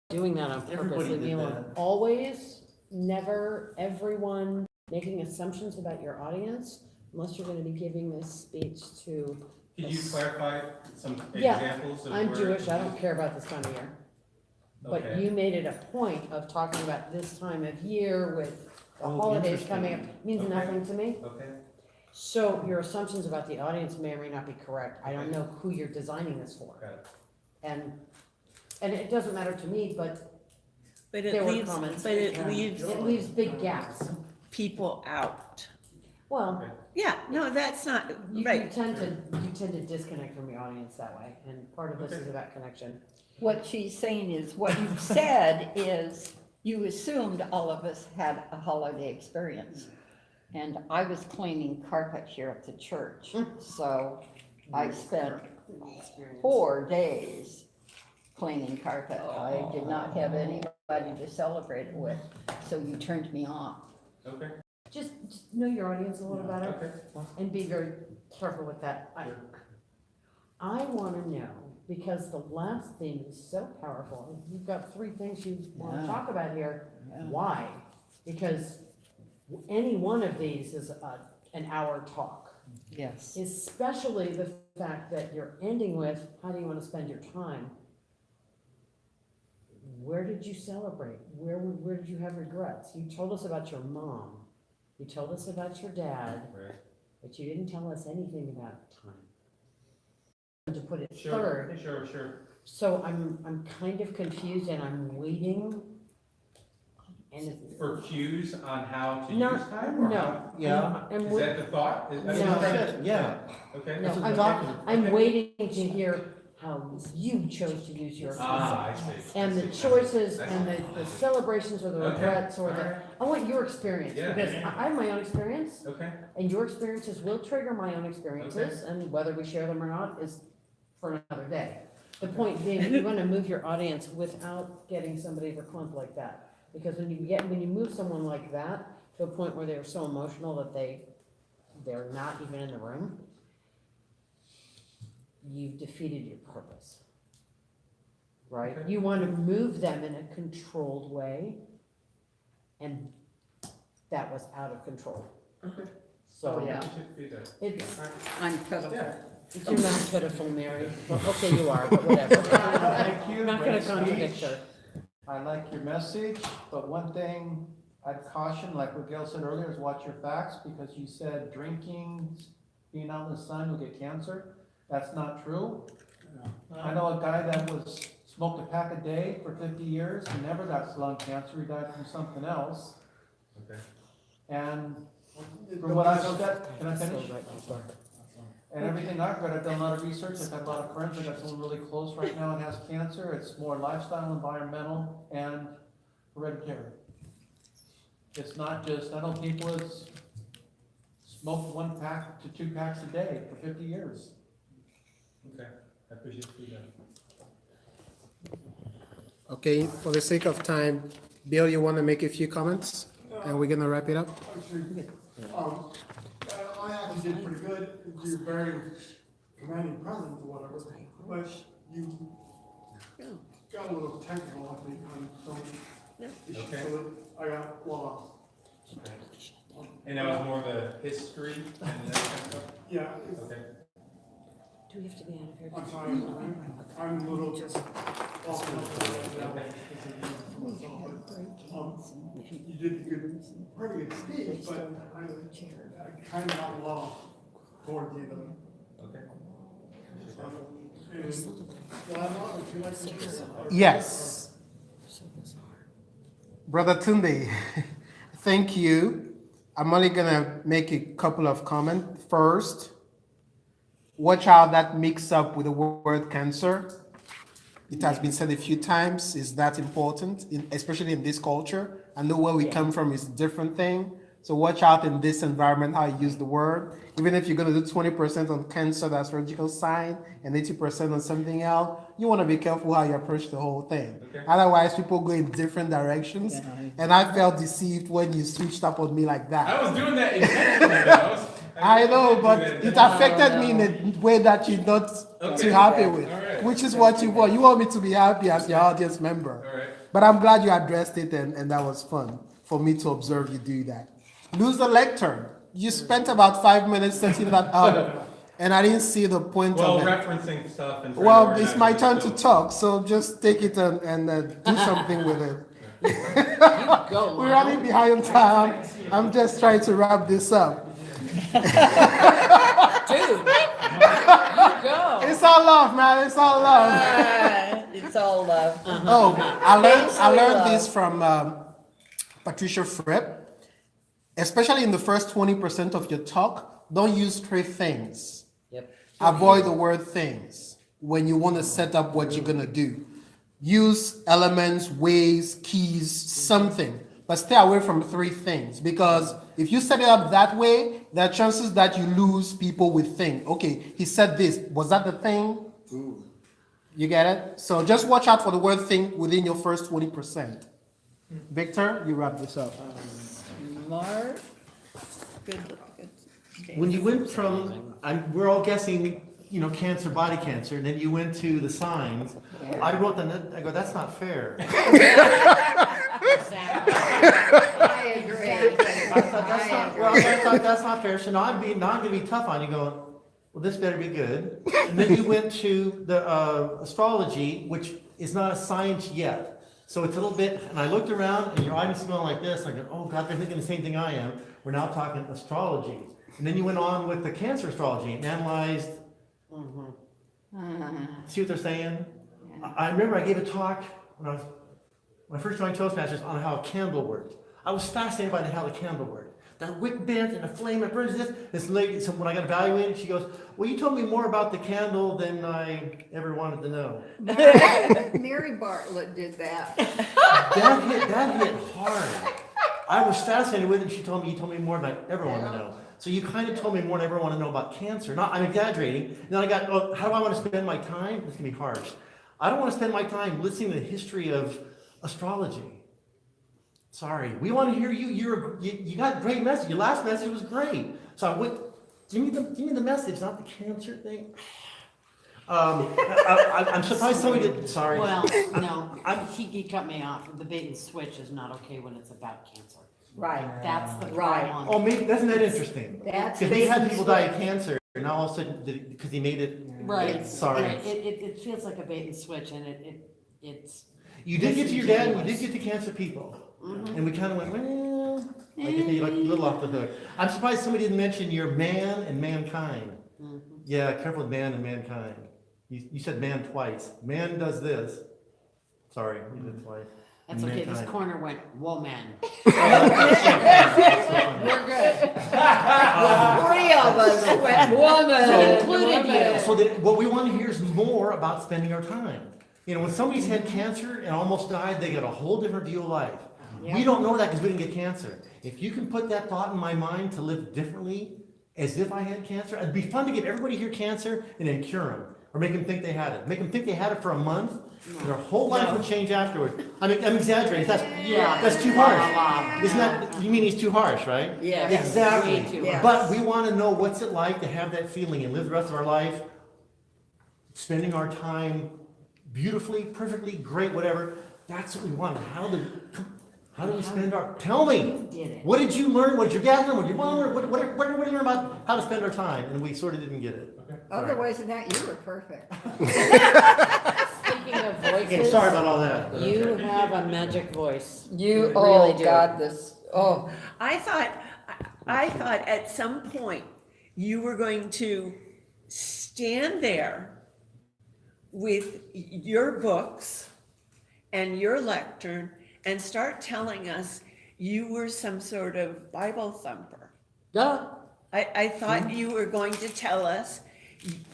doing that on purpose, Everybody leave me did alone. that. Always, never, everyone, making assumptions about your audience, unless you're gonna be giving this speech to. Could you clarify some Yeah, examples of I'm where- Jewish, I don't care about this time of year. But Okay. you made it a point of talking about this time of year with the Oh, holidays interesting. coming up, means Okay. nothing to me. Okay, So your assumptions about the audience may or may not be correct. I don't know who you're designing this for. got it. And it doesn't matter to me, but But there it were leaves, comments. but it leaves It leaves big gaps. people out. Well, Yeah, no, that's not, you right. tend to disconnect from the audience that way, and part of this is about connection. What she's saying is, what you said is, you assumed all of us had a holiday experience. And I was cleaning carpet here at the church, so I spent 4 days cleaning carpet. I did not have anybody to celebrate it with, so you turned me off. Okay, Just know your audience a little better okay. and be very careful with that. I wanna know, because the last theme is so powerful, you've got 3 things you wanna Yeah. talk about here. Yeah. Why? Because any one of these is an hour talk, Yes. especially the fact that you're ending with, how do you wanna spend your time? Where did you celebrate? Where did you have regrets? You told us about your mom. You told us about your dad, Right. but you didn't tell us anything about time. To put it Sure, third, sure. so I'm kind of confused and I'm waiting. And it's. For cues on how to No, use time? or no. how- Yeah. I'm Is wait- that the thought? Is- No. Yeah. Okay. No, That's what I'm, we're talking about. I'm Okay. waiting to hear how you chose to use your. Ah, I see. And I the see. choices I see. and the celebrations or the Okay. regrets or the, Alright. I want your experience, Yeah. because I have my own experience, Okay, and your experiences will trigger my own experiences, and whether we share them or not is for another day. The point being, you wanna move your audience without getting somebody verklempt like that. Because when you move someone like that to a point where they're so emotional that they're not even in the room, you've defeated your purpose. Right? Okay. You wanna move them in a controlled way, and that was out of control. Okay. So, Yeah. it's, I'm pitiful. Yeah. you're not pitiful, Mary. Well, okay, you are, but whatever. Thank you. I'm not gonna Great contradict speech. her. I like your message, but one thing I'd caution, like what Gail said earlier, is watch your facts, because you said drinking, being out in the sun, you'll get cancer. That's not true. I know a guy that smoked a pack a day for 50 years, and never got lung cancer, he died from something else. Okay. And from what I've said, can I finish? So, right, I'm sorry. And everything I've read, I've done a lot of research, I've had a lot of friends, I've got someone really close right now that has cancer, it's more lifestyle, environmental, and hereditary. It's not just, I know people that smoke 1 pack to 2 packs a day for 50 years. Okay, I appreciate the feedback. Okay, for the sake of time, Bill, you want to make a few comments? And we're gonna wrap it up? Actually, I actually did pretty good. You're very commanding presence or whatever, but you got a little technical, I think, on some issues, Okay. so I got lost. And that was more of a history and that kind of stuff? Yeah, it's, Okay. Do we have to be out of here? I'm sorry, I'm a little just off. You did a good, pretty good speech, but I kind of got lost towards the end. Okay. Would you like to share? Yes. Brother Tunde, thank you. I'm only gonna make a couple of comments. First, watch out that mix up with the word cancer. It has been said a few times, is that important, especially in this culture. I know where we come from is a different thing. So watch out in this environment how you use the word. Even if you're gonna do 20% on cancer, that's surgical sign, and 80% on something else, you wanna be careful how you approach the whole thing. Okay. Otherwise, people go in different directions. And I felt deceived when you switched up on me like that. I was doing that intentionally, though. I know, but it affected me in a way that you're not Okay. too happy with, All right. which is what you want. You want me to be happy as your audience member. All right. But I'm glad you addressed it, and that was fun for me to observe you do that. Lose the lectern. You spent about 5 minutes setting that up, and I didn't see the point Well, of it. referencing stuff and. Well, it's my turn to talk, so just take it and do something with it. Go, We're running behind time. I'm just trying to wrap this up. Dude, you go. Uh, It's all love, man. It's all love. It's all love. Oh, I learned love. this from Patricia Fripp. Especially in the first 20% of your talk, don't use 3 things. Yep. Avoid the word things when you want to set up what you're gonna do. Use elements, ways, keys, something, but stay away from 3 things, because if you set it up that way, there are chances that you lose people with thing. Okay, he said this. Was that the thing? You get it? So just watch out for the word thing within your first 20%. Victor, you wrap this up. Mark? Good. When you went from, we're all guessing, cancer, body cancer, and then you went to the signs, I wrote I go, that's not fair. I agree. I thought, I thought, that's not fair, so now I'm gonna be tough on you, going, well, this better be good. And then you went to the astrology, which is not a science yet. So it's a little bit, and I looked around, and your audience is going like this, and I go, oh God, they're thinking the same thing I am. We're now talking astrology. And then you went on with the cancer astrology and analyzed, see what they're saying? I remember I gave a talk when I first joined Toastmasters on how a candle worked. I was fascinated by how the candle worked. That wick bent and a flame, it burns this lady, so when I got evaluated, she goes, well, you told me more about the candle than I ever wanted to know. Mary Bartlett did that. That hit hard. I was fascinated with it. She told me, you told me more than I ever wanted to know. So you kind of told me more than I ever want to know about cancer. I'm exaggerating. And then I got, how do I want to spend my time? It's going to be harsh. I don't want to spend my time listening to the history of astrology. Sorry, we want to hear you. You got a great message. Your last message was great. So give me the message, not the cancer thing. I'm surprised somebody did. Sorry. Well, no, he cut me off. The bait and switch is not okay when it's about cancer. Right. That's the Right. problem. Oh, maybe isn't that interesting? That's Because he had people die of cancer, and now all of a sudden, because he made it. Right. Sorry. It feels like a bait and switch, and it's. You did get to your dad, and you did get to cancer people. And we kind of went, well, I get you like a little off the hook. I'm surprised somebody didn't mention your man and mankind. Yeah, careful with man and mankind. You said man twice. Man does this. Sorry, you did twice. That's okay, this Mankind. corner went, woman. We're good. Three of us went woman. Included you. So what we want to hear is more about spending our time. You know, when somebody's had cancer and almost died, they got a whole different view of life. We don't know that because we didn't get cancer. If you can put that thought in my mind to live differently, as if I had cancer, it'd be fun to give everybody here cancer and then cure them. Or make them think they had it. Make them think they had it for a month, and their whole life would change afterward. I'm exaggerating. That's too harsh. Isn't that, you mean he's too harsh, right? Yeah. Exactly. Way too harsh. But we want to know what's it like to have that feeling and live the rest of our life spending our time beautifully, perfectly, great, whatever. That's what we want. How do we spend our, tell me, what did you learn? What did your dad learn? What did your mom learn? What did we learn about how to spend our time? And we sort of didn't get it. Otherwise than that, you were perfect. Speaking of Okay, voices. sorry about all that. but You okay. have a magic voice. You, really oh do. God, this, oh. I thought at some point you were going to stand there with your books and your lectern and start telling us you were some sort of Bible thumper. Duh. I thought you were going to tell us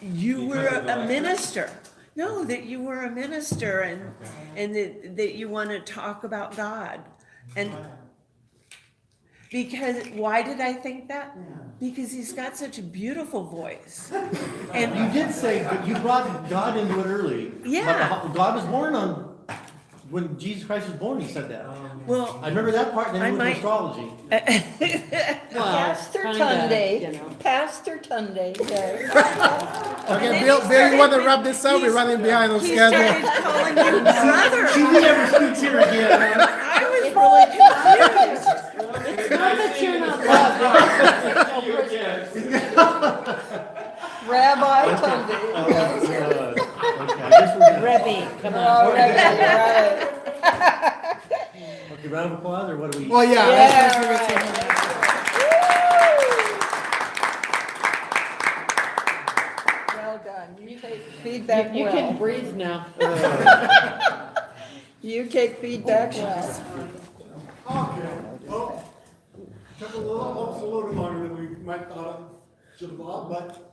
you were a minister. No, that you were a minister and that you want to talk about God. And because, why did I think that? Because he's got such a beautiful voice. And You did say, but you brought God into it early. Yeah. But God was born when Jesus Christ was born, he said that. well, I remember that part, and then I it was might- astrology. Pastor kinda, Tunde, you know. Pastor Tunde, yes. Okay, then Bill, he Bill, you want to started- wrap this up? We're running behind on he schedule. started calling you brother. She never speaks here again. I was really confused. It's not that you're not loved. Rabbi Tunde, yes. Okay, I guess we're good. Rebbe, come on. All right, right. Okay, round of applause, or what do we? Oh, yeah. Yeah, let's give it to him. Well done. You take feedback You can well. breathe now. You take feedback well. Okay, well, took a little bit longer than we might thought it should have thought, but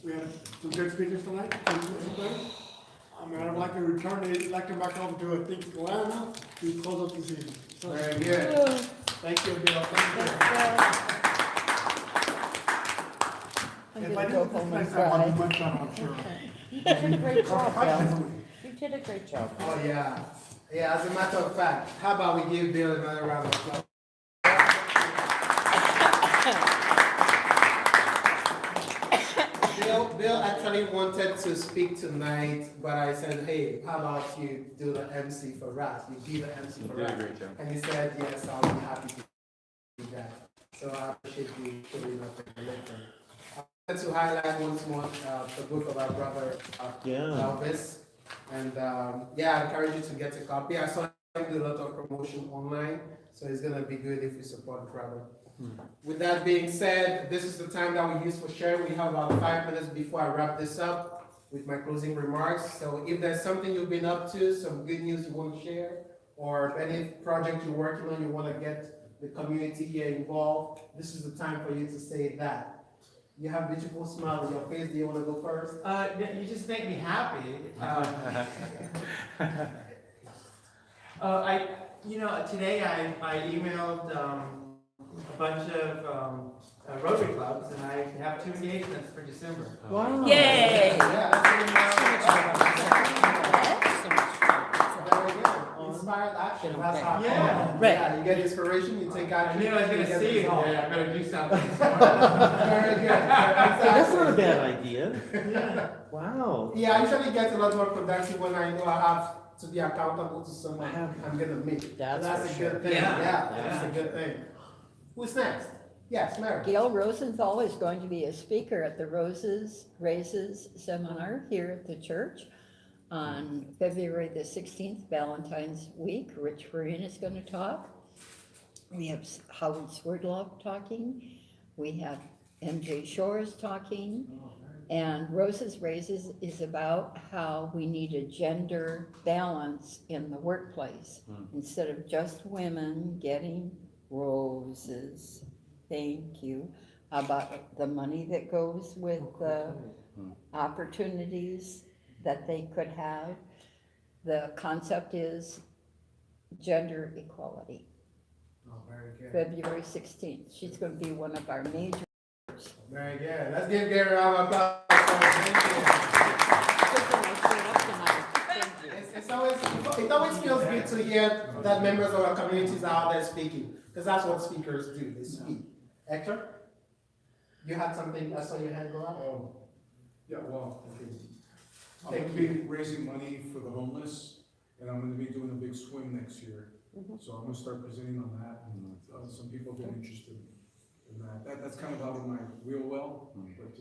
we had some good speakers tonight. Some things. I'd like to return the lecture back over to, I think, Lana, to close up this evening. So- Very good. Thank you, Bill. Thank you. I'm If I gonna do go this home and next time, I'll cry. do much better, I'm sure. You did a great job, Bill. You did a great job. Oh, yeah. Yeah, as a matter of fact, how about we give Bill another round of applause? Bill actually wanted to speak tonight, but I said, hey, how about you do the MC for us? You be the MC for us. And he said, yes, I'll be happy to do that. So I appreciate you showing up in the lecture. I wanted to highlight once more the book of our brother Elvis. And yeah, I encourage you to get a copy. I saw him do a lot of promotion online, so it's gonna be good if you support the brother. With that being said, this is the time that we use for sharing. We have about 5 minutes before I wrap this up with my closing remarks. So if there's something you've been up to, some good news you want to share, or any project you're working on, you want to get the community here involved, this is the time for you to say that. You have a beautiful smile on your face. Do you want to go first? You just make me happy. Today I emailed a bunch of Rotary clubs, and I have 2 engagements for December. Wow. Yay! Yeah, that's inspired action, They don't that's pay. how. Yeah. Right. Yeah, you get inspiration, you take I action. knew I was you gonna get see it, result. I better do something. Very good. That's not a Exactly. bad idea. Wow. Yeah, I usually get a lot more productive when I know I have to be accountable to someone I'm gonna meet. That's That's for a good thing, Yeah. yeah, that's a good thing. Who's next? Yes, Mary. Gail Rosenthal is going to be a speaker at the Raises seminar here at the church on February the 16th, Valentine's week. Rich Farina is going to talk. We have Howard Swerdloff talking. We have MJ Shores talking. And Roses Raises is about how we need a gender balance in the workplace. Instead of just women getting roses, thank you, about the money that goes with the opportunities that they could have. The concept is gender equality. Oh, very good. February 16th. She's going to be one of our major. Very good. Let's give Gary a round of applause. Thank you. It always feels good to hear that members of our communities are out there speaking, because that's what speakers do, they speak. Hector? You had something, I saw your hand go up? Yeah, well, I'm gonna be raising money for the homeless, and I'm gonna be doing a big swim next year. So I'm gonna start presenting on that, and some people have been interested in that. That's kind of out of my wheel well, but,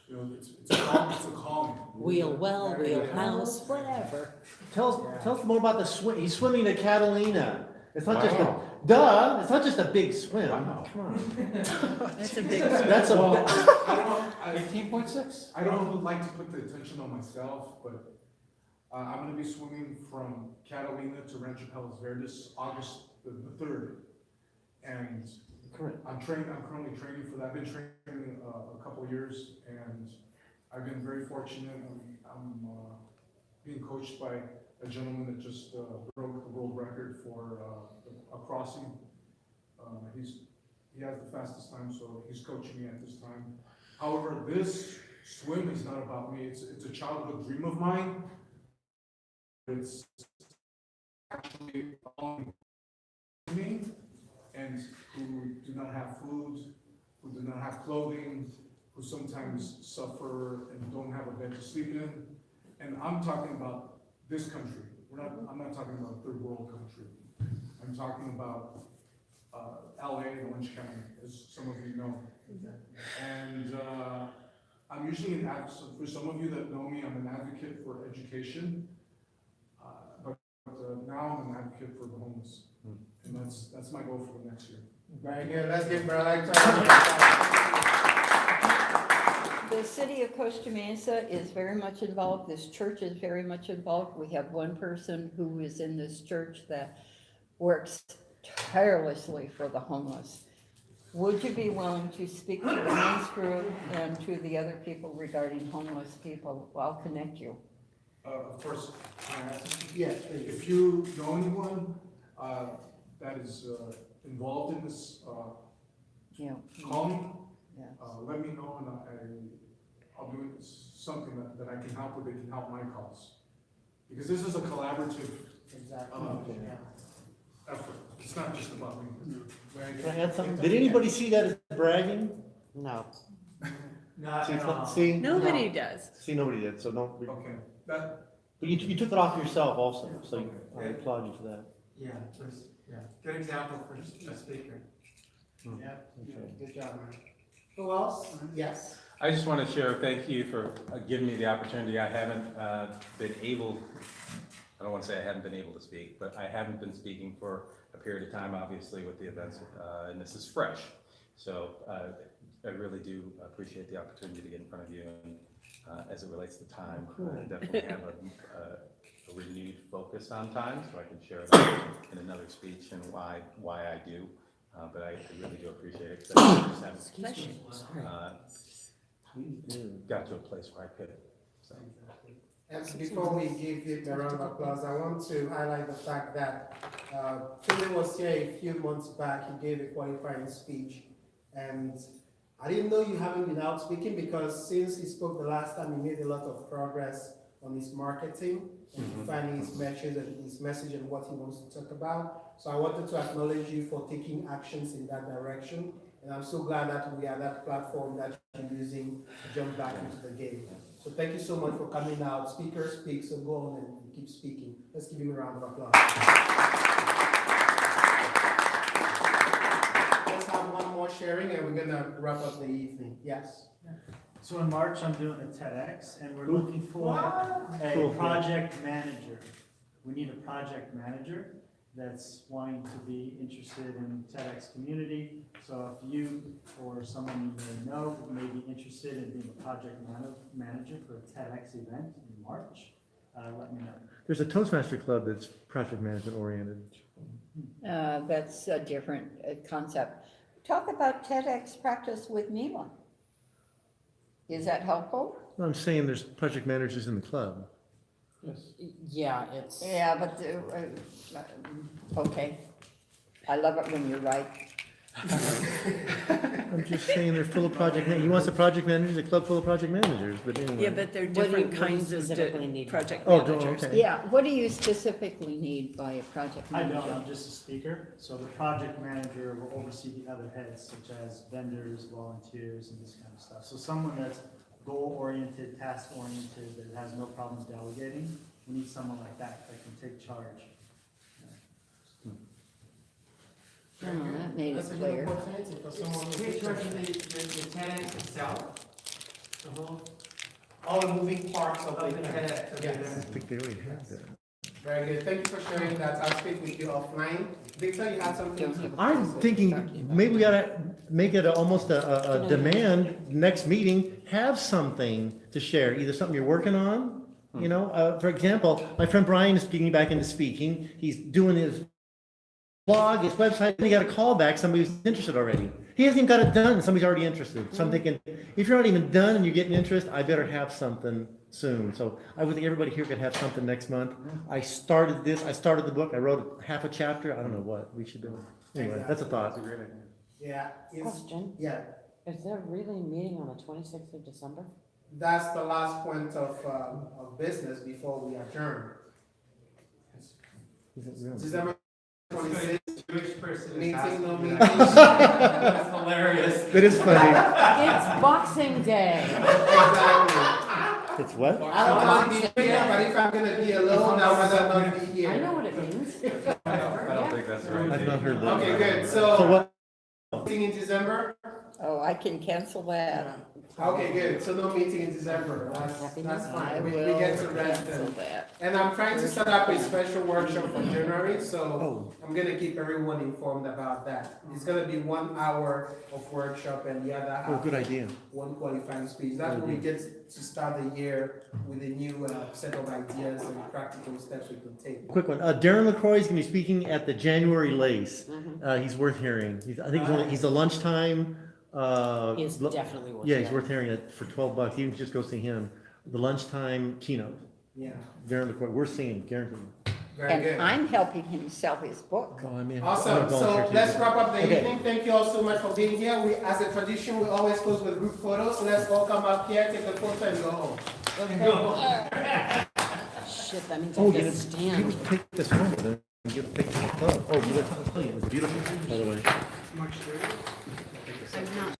you know, it's a calling. Wheel well, wheelhouse, whatever. Tell us more about the swim. He's swimming at Catalina. It's not just a, it's not just a big swim. Come on. That's a big. That's a, I don't know, 18.6. I don't like to put the attention on myself, but I'm gonna be swimming from Catalina to Rancho Palos Verdes, August the 3rd. And correct. I'm currently training for that. I've been training a couple years, and I've been very fortunate. I'm being coached by a gentleman that just broke the world record for a crossing. He has the fastest time, so he's coaching me at this time. However, this swim is not about me. It's a childhood dream of mine. It's actually on me, and who do not have food, who do not have clothing, who sometimes suffer and don't have a bed to sleep in. And I'm talking about this country. I'm not talking about a third world country. I'm talking about LA and Orange County, as some of you know. And I'm usually an advocate, for some of you that know me, I'm an advocate for education. But now I'm an advocate for the homeless. And that's my goal for the next year. Very good. Let's give Berlin The city of Costa Mesa is very much involved. This church is very much involved. We have one person who is in this church that works tirelessly for the homeless. Would you be willing to speak to the men's group and to the other people regarding homeless people? I'll connect you. Of course, Yes, if you know anyone that is involved in this Yeah. calling, Yeah. let me know, and I'll do something that I can help with, that can help my cause. Because this is a collaborative exactly. effort. It's not just about me. Very Can I good. add something? Did anybody see that as bragging? No. Not See, at all. see, Nobody does. see, nobody did, so don't. Okay, that, But you took it off yourself also, so I Okay. applaud you for that. Yeah, please, yeah. Good example for a speaker. Yeah, good job, man. Who else? Yes. I just want to share, thank you for giving me the opportunity. I haven't been able, I don't want to say I haven't been able to speak, but I haven't been speaking for a period of time, obviously, with the events, and this is fresh. So I really do appreciate the opportunity to get in front of you, and as it relates to time, I definitely have a renewed focus on time, so I can share that in another speech and why I do. But I really do appreciate it, because I just haven't got to a place where I could. So. And before we give a round of applause, I want to highlight the fact that Philip was here a few months back. He gave a qualifying speech, and I didn't know you haven't been out speaking, because since he spoke the last time, he made a lot of progress on his marketing and finding his message and what he wants to talk about. So I wanted to acknowledge you for taking actions in that direction. And I'm so glad that we are that platform that you're using to jump back into the game. So thank you so much for coming out. Speaker speaks, so go on and keep speaking. Let's give him a round of applause. Let's have one more sharing and we're gonna wrap up the evening. Yes. So in March, I'm doing a TEDx, and we're looking for Cool. a project manager. We need a project manager that's wanting to be interested in TEDx community. So if you or someone you may know may be interested in being a project manager for a TEDx event in March, let me know. There's a Toastmaster club that's project management oriented. That's a different concept. Talk about TEDx practice with Mila. Is that helpful? Well, I'm saying there's project managers in the club. Yeah, it's. Yeah, but, okay. I love it when you're right. I'm just saying they're full of project, he wants a project manager, a club full of project managers, but anyway. Yeah, but there are What do you- different what do you kinds of specifically need? project Oh, managers. okay. Yeah, what do you specifically need by a project I manager? don't, I'm just a speaker, so the project manager will oversee the other heads, such as vendors, volunteers, and this kind of stuff. So someone that's goal-oriented, task-oriented, that has no problem delegating, we need someone like that can take charge. Oh, that made it That's a good clear. opportunity for someone who's Take charge of interested. the TEDx itself, All the moving parts of of the the TEDx. TEDx. Yes. I think they already have that. Very good. Thank you for sharing that. I'll speak with you offline. Victor, you had something to I'm thinking, maybe we oughta make it almost a demand, next meeting, have something to share, either something you're working on, you know, for example, my friend Brian is getting back into speaking, he's doing his blog, his website, and he got a call back, somebody who's interested already. He hasn't even got it done, and somebody's already interested. So I'm thinking, if you're not even done and you're getting interest, I better have something soon. So I would think everybody here could have something next month. I started the book, I wrote half a chapter, I don't know what we should do. Anyway, that's a thought. Yeah. Question, Yeah. is there really a meeting on the 26th of December? That's the last point of business before we adjourn. Is it really? December 26th, Jewish person is meeting, asking no me meeting. that. That's hilarious. It is funny. It's Boxing Day. Exactly. It's what? I don't want to be here, but if I'm gonna be alone, I'd rather not be here. I know what it means. I don't think that's right. I've not heard that. Okay, good. So So, what, meeting in December? Oh, I can cancel that. Okay, good. So no meeting in December. That's I fine. We will get to rest cancel then. that. And I'm trying to set up a special workshop for January, so I'm gonna keep everyone informed about that. It's gonna be 1 hour of workshop and the other oh, half, good idea. one qualifying speech. That's when we get to start the year with a new set of ideas and practical steps we can take. Quick one, Darren LaCroix is gonna be speaking at the January Lace. He's worth hearing. I think he's a lunchtime, It's definitely worth yeah, he's it. worth hearing it for $12. You can just go see him. The lunchtime keynote, Yeah, Darren LaCroix, we're seeing, guaranteed. very And good. I'm helping him sell his book. Oh, I mean, Awesome, so let's wrap up the Okay. evening. Thank you all so much for being here. We, as a tradition, we always close with group photos, so let's all come up here, take a photo and go home. Shit, that means Oh, I you have to stand. you take this home with him. You get a picture. Oh, you look, it was beautiful, by the way. I'm not